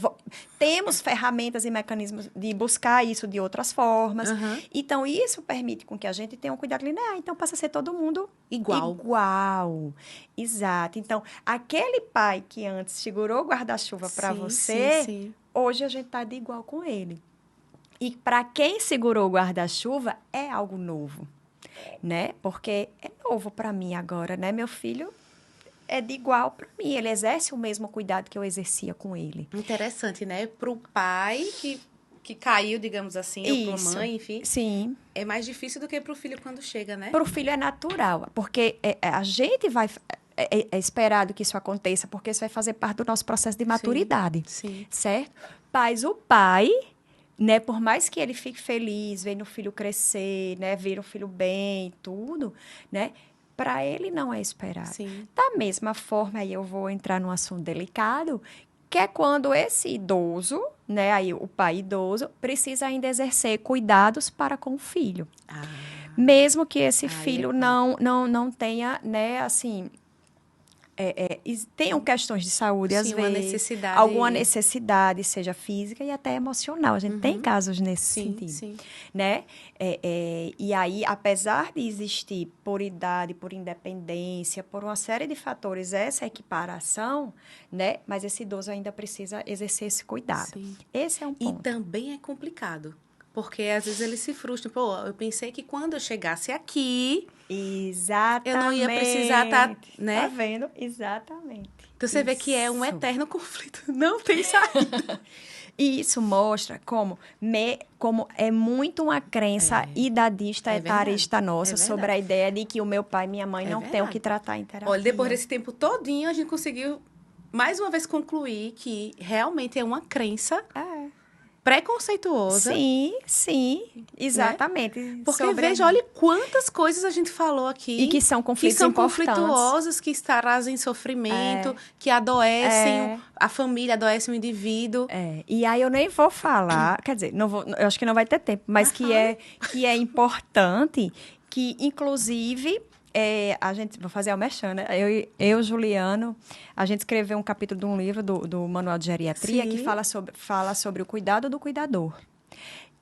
Temos ferramentas e mecanismos de buscar isso de outras formas. Então, isso permite com que a gente tenha um cuidado linear. Então, passa a ser todo mundo igual. Exato. Então, aquele pai que antes segurou o guarda-chuva para você, hoje a gente está de igual com ele. E para quem segurou o guarda-chuva, é algo novo, né? Porque é novo para mim agora, né? Meu filho é de igual para mim, ele exerce o mesmo cuidado que eu exercia com ele. Interessante, né? Para o pai que caiu, digamos assim, ou para a Isso. mãe, enfim. Sim. É mais difícil do que para o filho quando chega, né? Para o filho é natural, porque a gente vai... É esperado que isso aconteça, porque isso vai fazer parte do nosso processo de maturidade, Sim. certo? Mas o pai, né, por mais que ele fique feliz, vendo o filho crescer, né, ver o filho bem, tudo, né, para ele não é esperado. Sim. Da mesma forma, aí eu vou entrar num assunto delicado, que é quando esse idoso, né, aí o pai idoso, precisa ainda exercer cuidados para com o filho. Mesmo que esse filho não tenha, né, assim... tenham questões de saúde, às vezes, alguma necessidade, seja física e até emocional. A gente tem casos nesse sentido, sim. Né? E aí, apesar de existir por idade, por independência, por uma série de fatores, essa equiparação, né? Mas esse idoso ainda precisa exercer esse cuidado. Sim. Esse é um ponto. E também é complicado, porque às vezes ele se frustra. Pô, eu pensei que quando eu chegasse aqui... Exatamente. Eu não ia precisar estar, né? Tá vendo? Exatamente. Então, você vê que é um eterno conflito. Não tem saída. E isso mostra como é muito uma crença idadista, etarista nossa sobre a ideia de que o meu pai e minha mãe não têm o que tratar em terapia. Olha, depois desse tempo todinho, a gente conseguiu, mais uma vez, concluir que realmente é uma crença preconceituosa. Sim, exatamente. Né? Porque veja, olha quantas coisas a gente falou aqui. E que são conflituosas, que trazem sofrimento, que adoecem a família, adoecem o indivíduo. E aí eu nem vou falar, quer dizer, eu acho que não vai ter tempo, mas que é importante que, inclusive... vou fazer o merchan, né? Eu, Juliano, a gente escreveu um capítulo de um livro do Manual de Geriatria que fala sobre o cuidado do cuidador.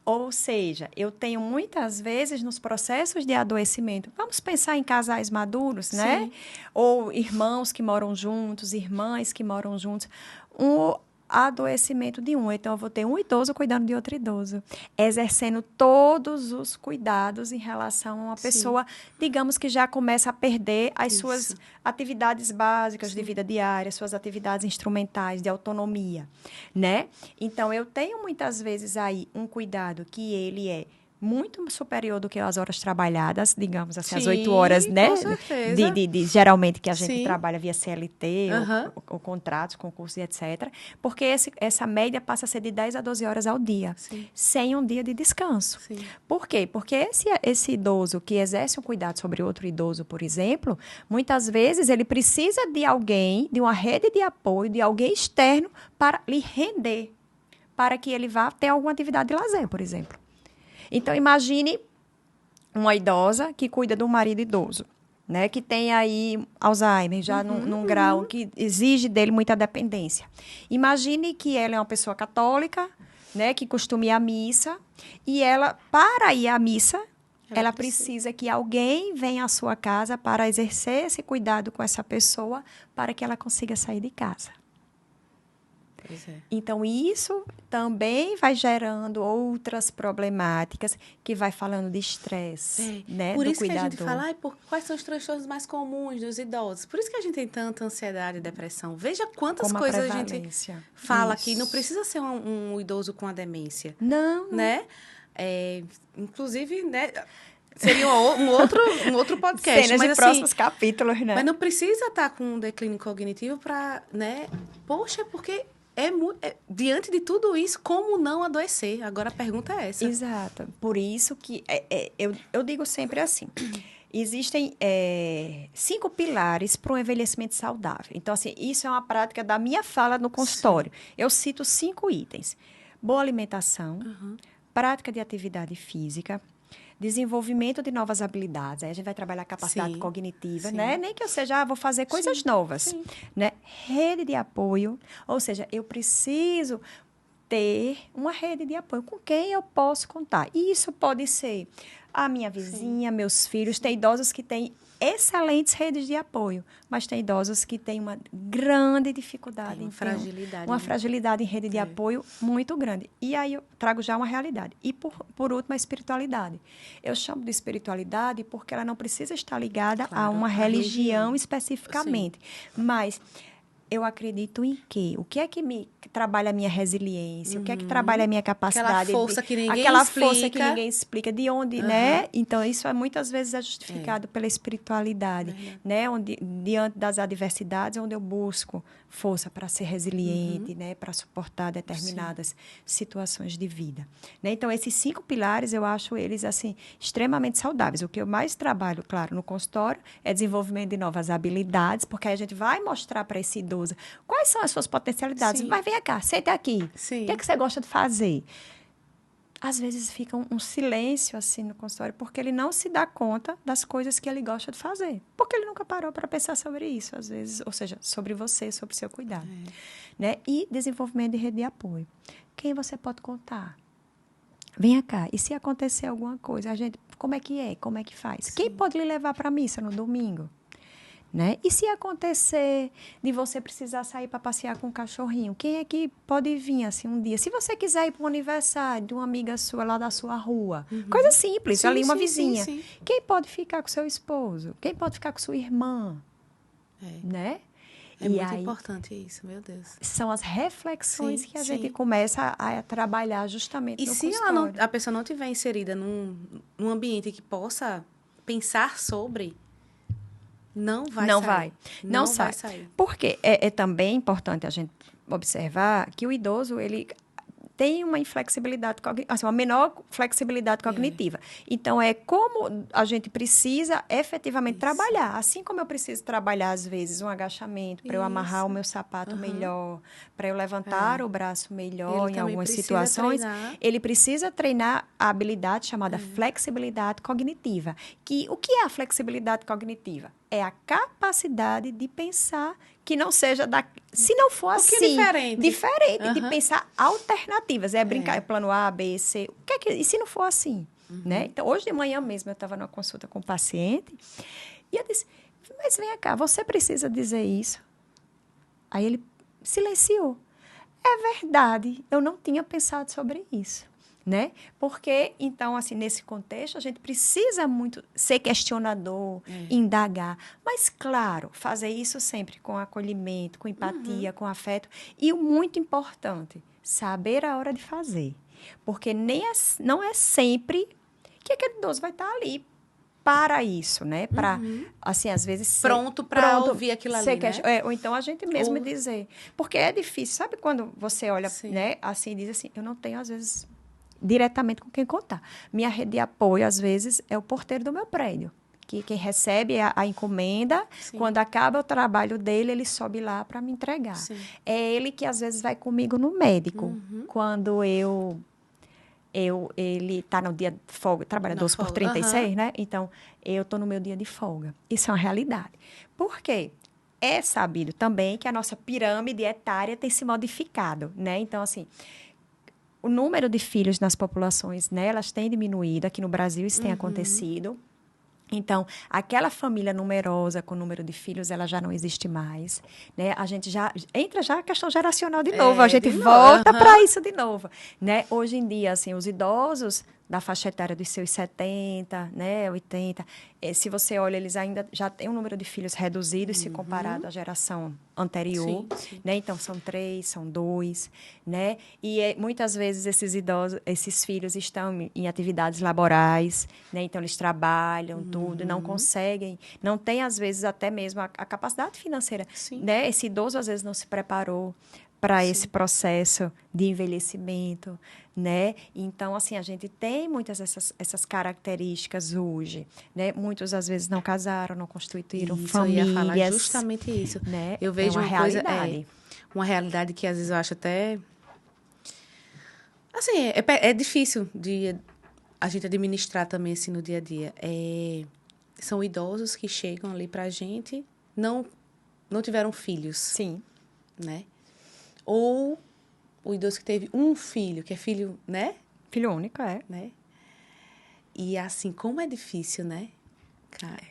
Ou seja, eu tenho muitas vezes nos processos de adoecimento, vamos pensar em casais maduros, né? Ou irmãos que moram juntos, irmãs que moram juntos, adoecimento de um. Então, eu vou ter um idoso cuidando de outro idoso, exercendo todos os cuidados em relação a uma pessoa, digamos que já começa a perder as suas atividades básicas de vida diária, suas atividades instrumentais de autonomia, né? Então, eu tenho muitas vezes aí um cuidado que ele é muito superior do que as horas trabalhadas, digamos assim, as 8 horas, né? Com certeza. Geralmente que a gente trabalha via CLT, ou contratos, concursos e etc. Porque essa média passa a ser de 10 a 12 horas ao dia, sem um dia de descanso. Por quê? Porque esse idoso que exerce um cuidado sobre outro idoso, por exemplo, muitas vezes ele precisa de alguém, de uma rede de apoio, de alguém externo para lhe render, para que ele vá ter alguma atividade de lazer, por exemplo. Então, imagine uma idosa que cuida do marido idoso, né? Que tem aí Alzheimer, já num grau que exige dele muita dependência. Imagine que ela é uma pessoa católica, né? Que costuma ir à missa, e ela, para ir à missa, ela precisa que alguém venha à sua casa para exercer esse cuidado com essa pessoa, para que ela consiga sair de casa. Então, isso também vai gerando outras problemáticas que vai falando de estresse, né, por do isso cuidador. Que a gente fala, quais são os transtornos mais comuns dos idosos? Por isso que a gente tem tanta ansiedade e depressão. Veja quantas coisas a gente fala aqui. Não precisa ser um idoso com a demência. Não. Né? Inclusive, né... Seria um outro podcast. Cenas de próximos capítulos, né? Mas não precisa estar com um declínio cognitivo para, né? Poxa, porque... diante de tudo isso, como não adoecer? Agora a pergunta é essa. Exato. Por isso que eu digo sempre assim, existem 5 pilares para um envelhecimento saudável. Então, assim, isso é uma prática da minha fala no consultório. Eu cito 5 itens. Boa alimentação, prática de atividade física, desenvolvimento de novas habilidades. Aí a gente vai trabalhar a capacidade cognitiva, né? Nem que eu seja, vou fazer coisas novas, né? Rede de apoio, ou seja, eu preciso ter uma rede de apoio com quem eu posso contar. E isso pode ser a minha vizinha, meus filhos. Tem idosos que têm excelentes redes de apoio, mas tem idosos que têm uma grande dificuldade uma fragilidade em rede de apoio muito grande. E aí eu trago já uma realidade. E, por último, a espiritualidade. Eu chamo de espiritualidade porque ela não precisa estar ligada a uma religião especificamente. Sim. Mas eu acredito em quê? O que é que trabalha a minha resiliência? O que é que trabalha a minha capacidade? Aquela força que ninguém explica. De onde, né? Então, isso muitas vezes é justificado pela espiritualidade, né? Onde, diante das adversidades, onde eu busco força para ser resiliente, né? Para suportar determinadas situações de vida. Né? Então, esses 5 pilares, eu acho eles, assim, extremamente saudáveis. O que eu mais trabalho, claro, no consultório é desenvolvimento de novas habilidades, porque aí a gente vai mostrar para esse idoso quais são as suas potencialidades. Mas vem cá, senta aqui. Sim. O que é que você gosta de fazer? Às vezes fica um silêncio assim no consultório, porque ele não se dá conta das coisas que ele gosta de fazer. Porque ele nunca parou para pensar sobre isso, às vezes. Ou seja, sobre você, sobre o seu cuidado. Né? E desenvolvimento de rede de apoio. Quem você pode contar? Venha cá. E se acontecer alguma coisa, a gente, como é que é? Como é que faz? Sim. Quem pode lhe levar para a missa no domingo? Né? E se acontecer de você precisar sair para passear com o cachorrinho, quem é que pode vir assim um dia? Se você quiser ir para o aniversário de uma amiga sua lá da sua rua, coisa simples, ali uma vizinha. Sim. Quem pode ficar com seu esposo? Quem pode ficar com sua irmã? Né? É muito importante isso, meu Deus. São as reflexões que a gente começa a trabalhar justamente no consultório. E se a pessoa não estiver inserida num ambiente que possa pensar sobre... Não vai sair. Porque é também importante a gente observar que o idoso, ele tem uma inflexibilidade cognitiva, assim, uma menor flexibilidade cognitiva. Então, é como a gente precisa efetivamente trabalhar. Assim como eu preciso trabalhar, às vezes, um agachamento para eu amarrar o meu sapato melhor, para eu levantar o braço melhor em algumas situações. Ele precisa treinar a habilidade chamada flexibilidade cognitiva. O que é a flexibilidade cognitiva? É a capacidade de pensar que não seja se não for assim, diferente de pensar alternativas. Brincar, é plano A, B, C. E se não for assim? Né? Então, hoje de manhã mesmo, eu estava numa consulta com um paciente e eu disse, mas vem cá, você precisa dizer isso? Aí ele silenciou. É verdade, eu não tinha pensado sobre isso. Né? Porque, então, assim, nesse contexto, a gente precisa muito ser questionador, indagar. Mas, claro, fazer isso sempre com acolhimento, com empatia, com afeto. E o muito importante, saber a hora de fazer. Porque não é sempre que aquele idoso vai estar ali para isso, né? Para, assim, às vezes... Pronto para ouvir aquilo ali, né? Ou então a gente mesmo dizer. Porque é difícil. Sabe quando você olha, né? Assim, diz assim, eu não tenho, às vezes... diretamente com quem contar. Minha rede de apoio, às vezes, é o porteiro do meu prédio. Que quem recebe a encomenda, quando acaba o trabalho dele, ele sobe lá para me entregar. Sim. É ele que, às vezes, vai comigo no médico. Quando ele está no dia de folga, trabalha 12 por 36, né? Então, eu estou no meu dia de folga. Isso é uma realidade. Por quê? É sabido também que a nossa pirâmide etária tem se modificado, né? Então, assim... o número de filhos nas populações, né, elas têm diminuído. Aqui no Brasil isso tem acontecido. Então, aquela família numerosa com número de filhos, ela já não existe mais. Né? A gente entra a questão geracional de novo. A gente volta para isso de novo. Né? Hoje em dia, assim, os idosos da faixa etária dos seus 70, né, 80, se você olha, eles ainda já têm um número de filhos reduzido se comparado à geração anterior. Sim. Né? Então, são 3, são 2. Né? E muitas vezes esses filhos estão em atividades laborais, né? Então, eles trabalham tudo, não conseguem, não têm, às vezes, até mesmo a capacidade financeira. Né? Esse idoso, às vezes, não se preparou para esse processo de envelhecimento, né? Então, assim, a gente tem muitas essas características hoje, né? Muitos, às vezes, não casaram, não constituíram famílias. Eu ia falar justamente isso. Né? Eu vejo uma realidade. Uma realidade que, às vezes, eu acho até... Assim, é difícil de a gente administrar também, assim, no dia a dia. São idosos que chegam ali pra gente, não tiveram filhos. Sim. Né? Ou o idoso que teve um filho, que é filho, né? Filho único, é. Né? E assim, como é difícil, né? Cara,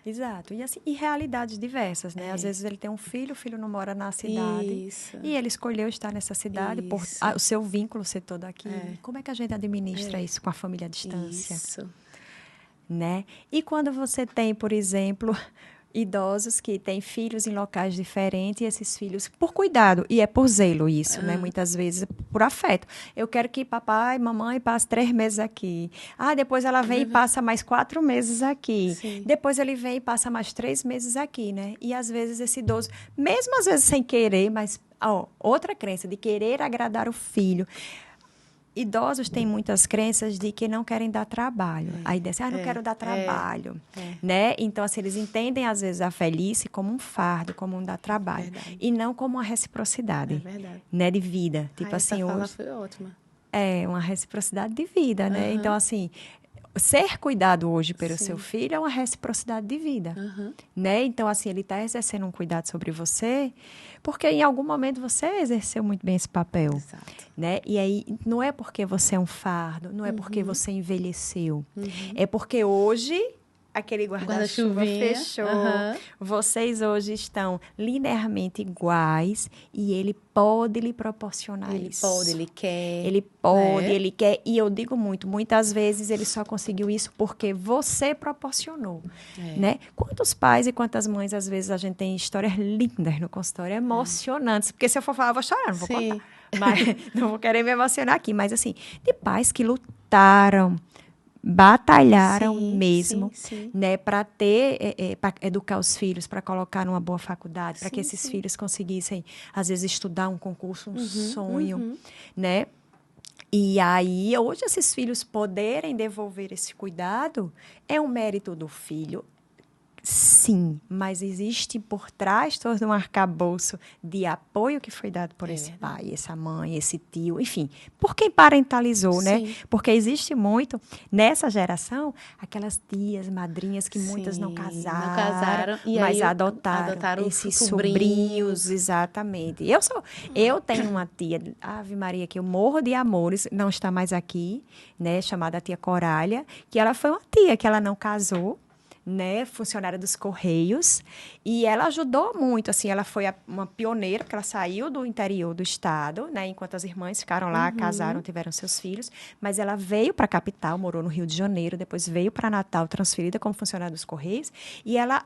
Exato. E, assim, e realidades diversas, né? Às vezes ele tem um filho, o filho não mora na cidade. Isso. E ele escolheu estar nessa cidade por Isso. o seu vínculo ser todo aqui. Como é que a gente administra isso com a família à distância? Isso. Né? E quando você tem, por exemplo, idosos que têm filhos em locais diferentes, e esses filhos, por cuidado, e é por zelo isso, né? Muitas vezes por afeto. Eu quero que papai, mamãe passe 3 meses aqui. Depois ela vem e passa mais 4 meses aqui. Sim. Depois ele vem e passa mais 3 meses aqui, né? E às vezes esse idoso, mesmo às vezes sem querer, mas outra crença de querer agradar o filho. Idosos têm muitas crenças de que não querem dar trabalho. A ideia é, não quero dar trabalho. Né? Então, assim, eles entendem, às vezes, a velhice como um fardo, como um dar trabalho. Verdade. E não como uma reciprocidade. É verdade. Né, de vida. Tipo Essa assim, fala hoje... foi ótima. É uma reciprocidade de vida, né? Então, assim, ser cuidado hoje pelo seu filho é uma reciprocidade de vida. Né? Então, assim, ele está exercendo um cuidado sobre você porque em algum momento você exerceu muito bem esse papel. Exato. Né? E aí, não é porque você é um fardo, não é porque você envelheceu. É porque hoje aquele guarda-chuva fechou. Vocês hoje estão linearmente iguais e ele pode lhe proporcionar isso. Ele pode, ele quer. Ele pode, ele quer. E eu digo muitas vezes ele só conseguiu isso porque você proporcionou. Né? Quantos pais e quantas mães, às vezes, a gente tem histórias lindas no consultório, emocionantes. Porque se eu for falar, eu vou chorar, não vou contar. Mas não vou querer me emocionar aqui. Mas, assim, de pais que lutaram, batalharam mesmo, né, para para educar os filhos, para colocar numa boa faculdade, para que esses filhos conseguissem, às vezes, estudar um concurso, um sonho, né? E aí, hoje, esses filhos poderem devolver esse cuidado é um mérito do filho. Sim, mas existe por trás todo um arcabouço de apoio que foi dado por esse pai, essa mãe, esse tio, enfim, por quem parentalizou, né? Porque existe muito, nessa geração, aquelas tias, madrinhas que muitas não casaram e mas aí adotaram esses sobrinhos, exatamente. Eu tenho uma tia, Ave Maria, que eu morro de amores, não está mais aqui, né? Chamada tia Corália, que ela foi uma tia que ela não casou, né, funcionária dos Correios, e ela ajudou muito, assim, ela foi uma pioneira, porque ela saiu do interior do estado, né, enquanto as irmãs ficaram lá, casaram, tiveram seus filhos, mas ela veio para a capital, morou no Rio de Janeiro, depois veio para Natal, transferida como funcionária dos Correios, e ela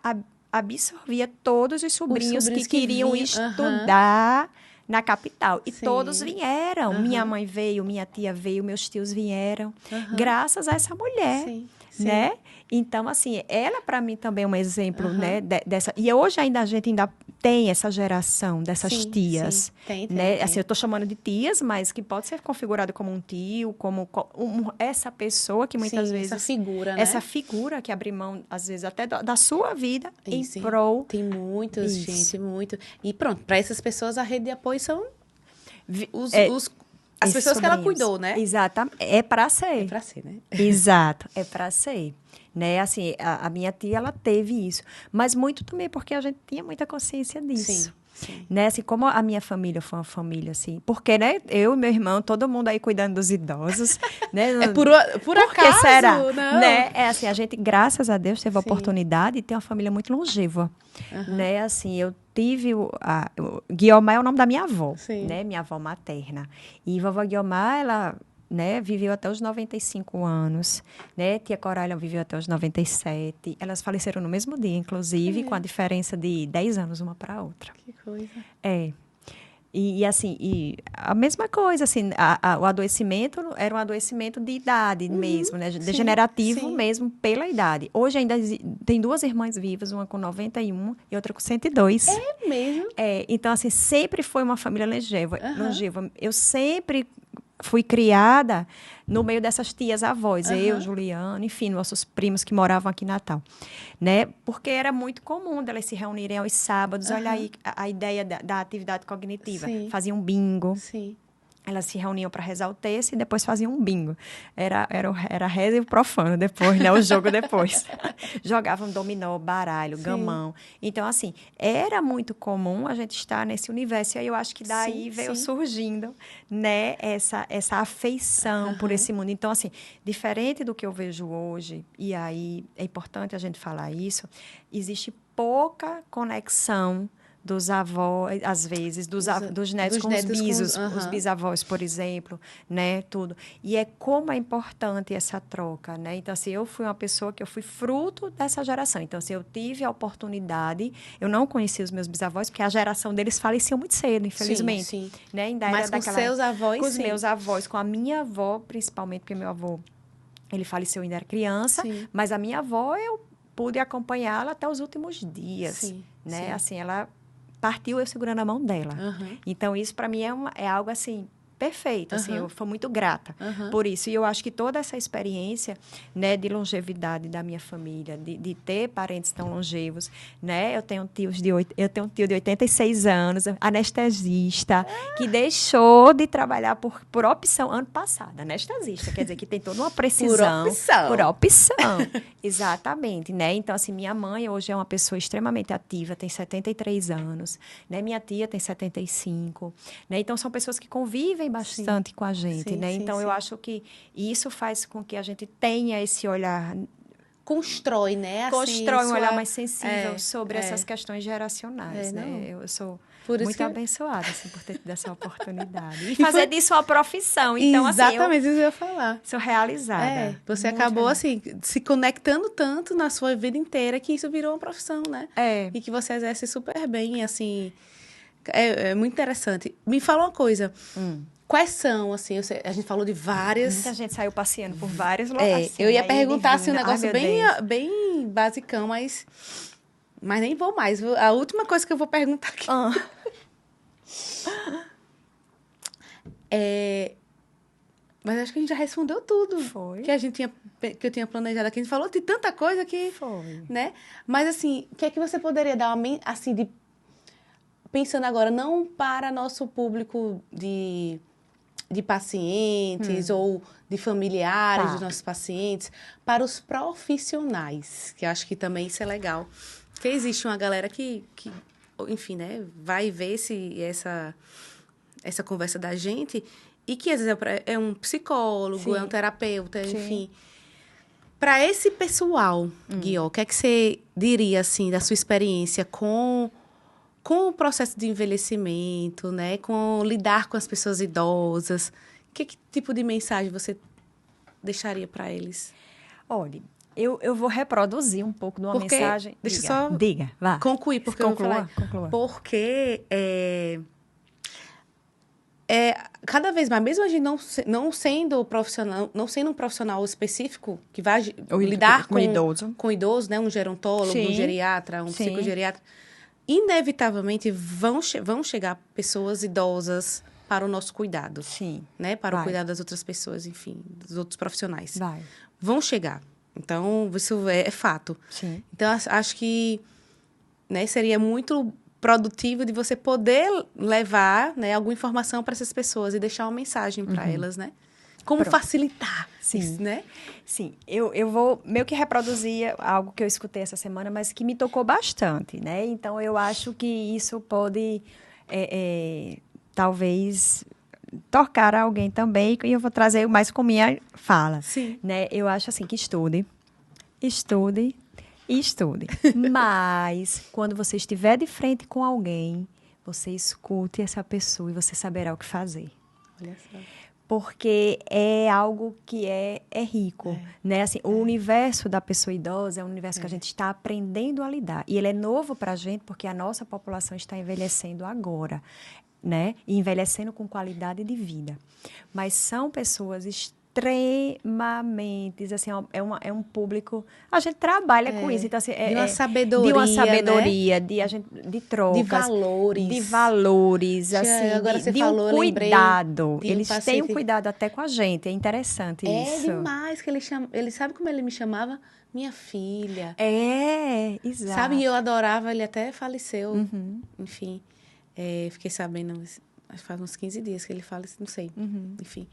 absorvia todos os sobrinhos que queriam estudar na capital. E todos vieram. Minha mãe veio, minha tia veio, meus tios vieram, graças a essa mulher. Né? Então, assim, ela para mim também é um exemplo, né, dessa. E hoje a gente ainda tem essa geração dessas tias, né? Assim, eu estou chamando de tias, mas que pode ser configurado como um tio, como essa pessoa que muitas vezes essa figura, né? Essa figura que abre mão às vezes até da sua vida em prol. Tem muitos, gente, muito. E pronto, para essas pessoas a rede de apoio são as pessoas que ela cuidou, né? Exatamente. É para ser. É para ser, né? Exato. É para ser. Né? Assim, a minha tia, ela teve isso. Mas muito também porque a gente tinha muita consciência disso. Sim. Né? Assim, como a minha família foi uma família, assim. Porque, né? Eu e meu irmão, todo mundo aí cuidando dos idosos. Né? É por acaso, será? não? Né? É assim, a gente, graças a Deus, teve a oportunidade de ter uma família muito longeva. Né? Assim, eu tive... Guiomar é o nome da minha avó, né? Minha avó materna. E vovó Guiomar, ela... né, viveu até os 95 anos, né? Tia Corália viveu até os 97. Elas faleceram no mesmo dia, inclusive, com a diferença de 10 anos uma para a outra. Que coisa. E assim, a mesma coisa, assim, o adoecimento era um adoecimento de idade mesmo, né? Degenerativo mesmo pela idade. Hoje ainda tem 2 irmãs vivas, uma com 91 e outra com 102. É mesmo? Então, assim, sempre foi uma família longeva. Eu sempre fui criada no meio dessas tias-avós, eu, Juliana, enfim, nossos primos que moravam aqui em Natal, né? Porque era muito comum delas se reunirem aos sábados, olha aí a ideia da atividade cognitiva. Faziam bingo, Elas se reuniam para rezar o terço e depois faziam um bingo. Era reza e o profano depois, né? O jogo depois. Jogavam dominó, baralho, Sim. gamão. Então, assim, era muito comum a gente estar nesse universo. E aí eu acho que daí Sim, veio sim. surgindo, né? Essa afeição por esse mundo. Então, assim, diferente do que eu vejo hoje, e aí é importante a gente falar isso, existe pouca conexão dos avós, às vezes, dos netos Dos com os netos com bisos, os aham. bisavós, por exemplo, né, tudo. E é como é importante essa troca, né? Então, assim, eu fui uma pessoa que eu fui fruto dessa geração. Então, assim, eu tive a oportunidade, eu não conheci os meus bisavós, porque a geração deles faleciam muito cedo, Sim, infelizmente, sim. né? Ainda Mas era com daquela seus avós, com os sim. meus avós, com a minha avó, principalmente, porque meu avô, ele faleceu ainda era criança, Sim. mas a minha avó eu pude acompanhá-la até os últimos dias, Sim, né? sim. Assim, ela partiu eu segurando a mão dela. Aham. Então, isso para mim é algo assim perfeito, assim, Aham. eu fui muito grata Aham. por isso. E eu acho que toda essa experiência, né, de longevidade da minha família, de ter parentes tão longevos, né? Eu tenho um tio de 86 anos, anestesista, que deixou de trabalhar por opção ano passado, anestesista, quer dizer que tem toda uma precisão por opção. Exatamente, né? Então, assim, minha mãe hoje é uma pessoa extremamente ativa, tem 73 anos, né? Minha tia tem 75, né? Então, são pessoas que convivem bastante com a gente, Sim, né? sim, Então, eu sim. acho que isso faz com que a gente tenha esse olhar, Constrói, né? Assim, constrói um olhar sua... mais sensível sobre essas é. questões geracionais, né? Não. Eu sou Por isso muito que... abençoada, assim, por ter tido essa oportunidade. E E fazer foi disso uma profissão. Então, assim, eu exatamente isso que eu ia falar. sou realizada. Você Muito acabou, realizada. assim, se conectando tanto na sua vida inteira que isso virou uma profissão, né? É. E que você exerce super bem, assim... É muito interessante. Me fala uma coisa. Quais são, assim, a gente falou de várias... Muita gente saiu passeando por vários locais. eu ia né? E perguntar, assim, um vindo. Ai, negócio meu Deus. bem basicão, mas nem vou mais. A última coisa que eu vou perguntar aqui Ah. é... Mas acho que a gente já respondeu tudo Foi. que eu tinha planejado aqui. A gente falou de tanta coisa que... Foi. Né? Mas, assim, o que é que você poderia dar, assim, pensando agora, não para nosso público de pacientes ou de familiares Tá. dos nossos pacientes, para os profissionais, que eu acho que também isso é legal. Porque existe uma galera que enfim, né, vai ver essa conversa da gente e que às vezes é um psicólogo, Sim. é um terapeuta, Sim. enfim. Para esse pessoal, Guió, o que é que você diria, assim, da sua experiência com o processo de envelhecimento, né? Com lidar com as pessoas idosas? Que tipo de mensagem você deixaria para eles? Olha, eu vou reproduzir um pouco de uma Porque, mensagem. deixa eu Diga, só diga, vá. concluir, porque eu vou falar. Conclua. Porque cada vez mais, mesmo a gente não sendo profissional, não sendo um profissional específico que vai lidar com idoso. com idoso, né? Um gerontólogo, um Sim. geriatra, um Sim. psicogeriatra, inevitavelmente vão chegar pessoas idosas para o nosso cuidado. Sim. Né? Para Vai. o cuidado das outras pessoas, enfim, dos outros profissionais. Vai. Vão chegar. Então, isso é fato. Sim. Então, acho que, né, seria muito produtivo de você poder levar, né, alguma informação para essas pessoas e deixar uma mensagem para elas, né? Como facilitar isso, né? Sim, eu vou meio que reproduzir algo que eu escutei essa semana, mas que me tocou bastante, né? Então, eu acho que isso pode, talvez, tocar alguém também, e eu vou trazer mais com minha fala. Sim. Né? Eu acho assim que estude e estude. Mas, quando você estiver de frente com alguém, você escute essa pessoa e você saberá o que fazer. Olha só. Porque é algo que é rico, né? Assim, o universo da pessoa idosa é um universo que a gente está aprendendo a lidar. E ele é novo para a gente porque a nossa população está envelhecendo agora, né? E envelhecendo com qualidade de vida. Mas são pessoas extremamente, assim, é um público... A gente trabalha com isso. Então, assim, de uma sabedoria, de uma sabedoria, né? de trocas. De valores, assim, agora você de falou, um eu lembrei cuidado. de um Eles têm um paciente... cuidado até com a gente. É interessante isso. É demais que ele sabe como ele me chamava? Minha filha. É, exato. Sabe? E eu adorava, ele até faleceu. Enfim, fiquei sabendo acho que faz uns 15 dias que ele fala isso, não sei. Enfim.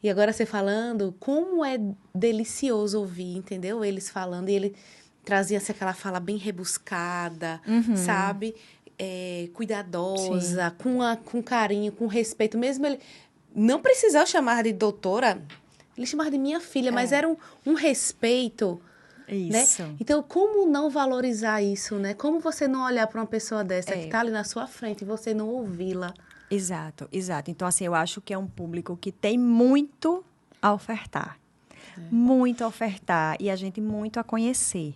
E agora você falando, como é delicioso ouvir, entendeu? Eles falando, e ele trazia assim, aquela fala bem rebuscada, sabe? Cuidadosa, com carinho, com respeito. Mesmo ele não precisava chamar de doutora, ele chamava de minha filha, mas era um respeito. Isso. Né? Então, como não valorizar isso, né? Como você não olhar para uma pessoa dessa que está ali na sua frente e você não ouvi-la? Exato, exato. Então, assim, eu acho que é um público que tem muito a ofertar. Muito a ofertar e a gente muito a conhecer,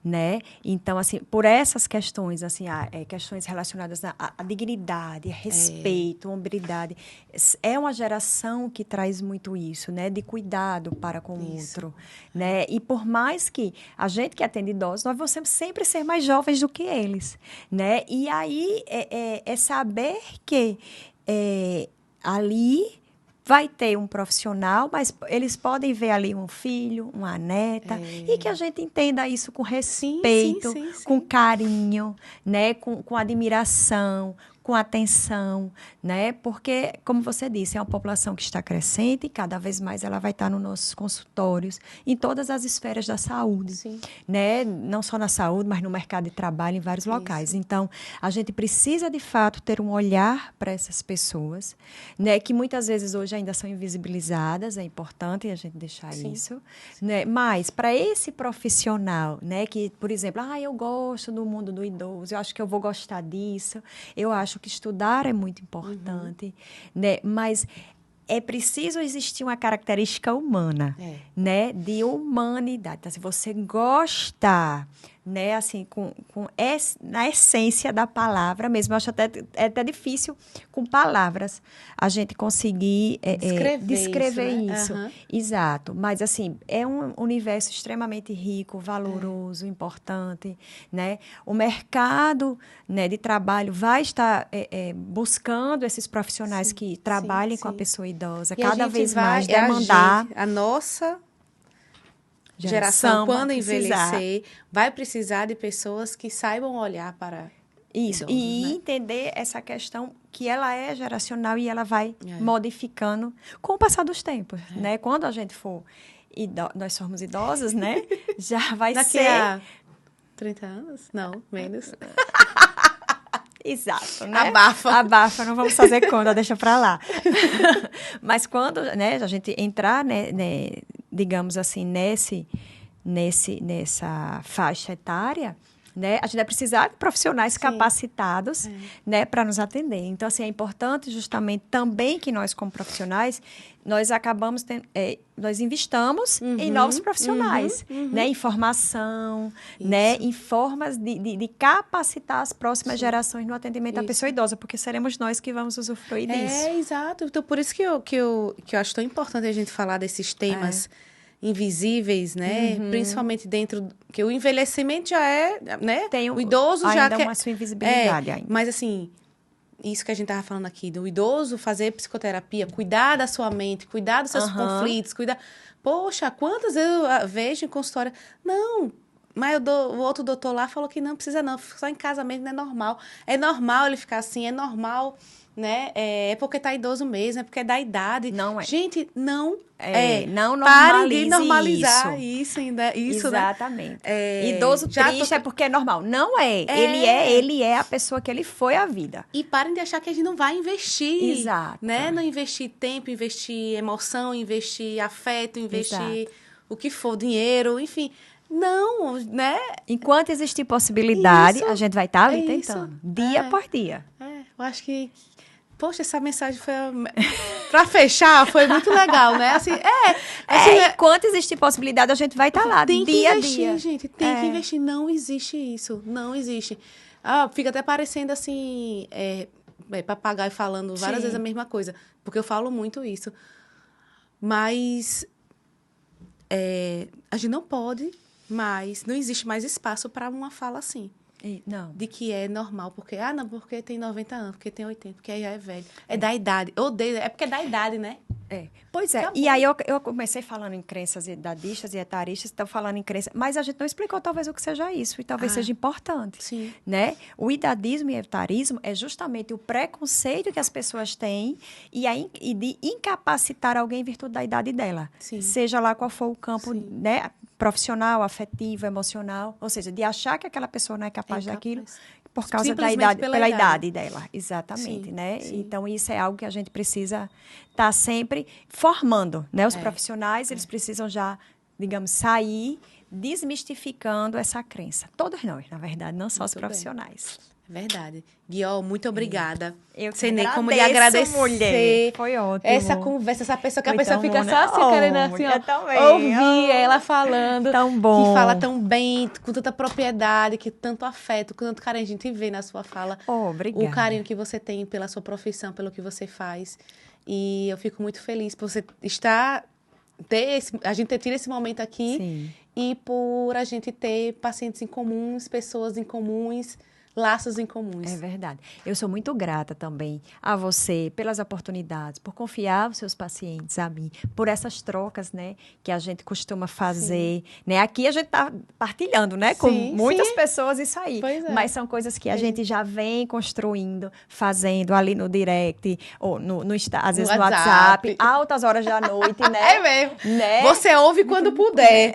né? Então, assim, por essas questões, assim, questões relacionadas à dignidade, respeito, hombridade, é uma geração que traz muito isso, né? De cuidado para com o outro, né? E por mais que a gente que atende idosos, nós vamos sempre ser mais jovens do que eles, né? E aí é saber que ali vai ter um profissional, mas eles podem ver ali um filho, uma neta, e que a gente entenda isso com respeito, sim. com carinho, né? Com admiração, com atenção, né? Porque, como você disse, é uma população que está crescente e cada vez mais ela vai estar nos nossos consultórios, em todas as esferas da saúde, né? Não só na saúde, mas no mercado de trabalho, em vários locais. Então, a gente precisa, de fato, ter um olhar para essas pessoas, né? Que muitas vezes hoje ainda são invisibilizadas, é importante a gente deixar isso, né? Mas, para esse profissional, né? Que, por exemplo, eu gosto do mundo do idoso, eu acho que eu vou gostar disso, eu acho que estudar é muito importante, né? Mas é preciso existir uma característica humana, né? De humanidade. Então, se você gosta, né? Assim, na essência da palavra mesmo, eu acho até difícil com palavras a gente conseguir descrever isso. Exato. Mas, assim, é um universo extremamente rico, valoroso, importante, né? O mercado, né, de trabalho vai estar buscando esses profissionais que trabalhem com a pessoa idosa, e cada vez mais demandar. A nossa geração, quando envelhecer, vai precisar de pessoas que saibam olhar para isso, idosos, e né? entender essa questão que ela é geracional e ela vai modificando com o passar dos tempos, né? Quando a gente for, nós formos idosos, né? Já vai Daqui ser... a 30 anos? Não, menos. Exato, né? Abafa, não vamos fazer conta, deixa para lá. Mas quando, né, a gente entrar, né, digamos assim, nessa faixa etária, né, a gente vai precisar de profissionais capacitados, né, para nos atender. Então, assim, é importante justamente também que nós, como profissionais, nós acabamos nós investamos em novos profissionais, né, em formação, né, em formas de capacitar as próximas gerações no atendimento à pessoa idosa, porque seremos nós que vamos usufruir disso. Exato. Então, por isso que eu acho tão importante a gente falar desses temas invisíveis, né? Principalmente dentro... Porque o envelhecimento já né? O idoso já ainda uma sua invisibilidade ainda. Mas, assim, isso que a gente estava falando aqui, do idoso fazer psicoterapia, cuidar da sua mente, cuidar dos seus conflitos, cuidar... Poxa, quantas vezes eu vejo em consultório... Não, mas o outro doutor lá falou que não precisa não, só em casa mesmo, não é normal. É normal ele ficar assim, é normal... Né? É porque tá idoso mesmo, é porque é da idade. Não é. Gente, não não parem de normalizar isso exatamente. Né? Idoso triste é porque é normal. Não é. Ele é a pessoa que ele foi à vida. E parem de achar que a gente não vai investir. Exato. Né? Não investir tempo, investir emoção, investir afeto, investir o que for, dinheiro, enfim. Não, né? Enquanto existir possibilidade, a gente vai estar ali tentando. Dia por dia. Eu acho que... Poxa, essa mensagem foi... Pra fechar, foi muito legal, né? Assim, enquanto existir possibilidade, a gente vai estar lá, tem dia que investir, a dia. Gente, tem que investir. Não existe isso, não existe. Fica até parecendo assim, papagaio falando várias vezes a mesma coisa, porque eu falo muito isso. Mas a gente não pode, mas não existe mais espaço para uma fala assim. Não. De que é normal, porque... não, porque tem 90 anos, porque tem 80, porque aí já é velho. É da idade. Odeio, é porque é da idade, né? Pois é, Acabou. e aí eu comecei falando em crenças idadistas e etaristas, estou falando em crenças, mas a gente não explicou talvez o que seja isso, e talvez seja importante. Sim. Né? O idadismo e o etarismo é justamente o preconceito que as pessoas têm e de incapacitar alguém em virtude da idade dela. Sim. Seja lá qual for o campo, né, profissional, afetivo, emocional, ou seja, de achar que aquela pessoa não é capaz daquilo por causa da idade, pela idade dela. Exatamente, né? Sim. Então, isso é algo que a gente precisa estar sempre formando, né? Os profissionais, eles precisam já, digamos, sair desmistificando essa crença. Todos nós, na verdade, não só os profissionais. É verdade. Guió, muito obrigada. Eu que sei nem como lhe agradeço, agradecer. mulher. Foi ótimo. Essa conversa, essa pessoa que Foi a pessoa tão fica bom, só assim, né? querendo assim, mulher, também. ouvir ela falando. Tão bom. Que fala tão bem, com tanta propriedade, que tanto afeto, com tanto carinho. A gente vê na sua fala Obrigada. o carinho que você tem pela sua profissão, pelo que você faz. E eu fico muito feliz por você estar... a gente ter tido esse momento aqui. Sim. E por a gente ter pacientes em comuns, pessoas em comuns, laços em comuns. É verdade. Eu sou muito grata também a você pelas oportunidades, por confiar os seus pacientes a mim, por essas trocas, né, que a gente costuma fazer, né? Aqui a gente tá partilhando, né, com muitas pessoas isso aí. Pois é. Mas são coisas que a gente já vem construindo, fazendo ali no direct ou às vezes no WhatsApp, altas horas da noite, né? É mesmo. Né? Você ouve quando puder.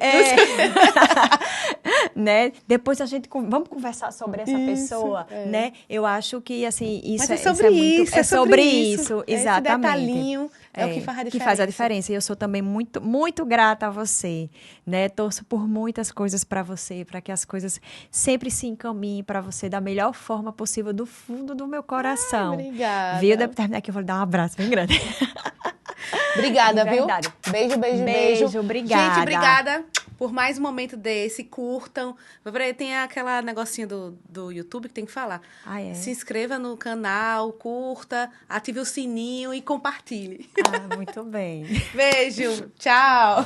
Né? Depois a gente vamos conversar sobre essa pessoa, né? Eu acho que assim isso é sobre muito, isso, é sobre isso, exatamente. Esse detalhinho é o que faz a diferença. Que faz a diferença. E eu sou também muito, muito grata a você, né? Torço por muitas coisas para você, para que as coisas sempre se encaminhem para você da melhor forma possível, do fundo do meu coração. Obrigada. Viu? Deve terminar aqui, eu vou lhe dar um abraço bem grande. Obrigada, viu? Beijo, beijo, beijo. Obrigada. Gente, obrigada por mais um momento desse. Curtam. Tem aquela negocinho do YouTube que tem que falar. Se inscreva no canal, curta, ative o sininho e compartilhe. Muito bem. Beijo. Tchau.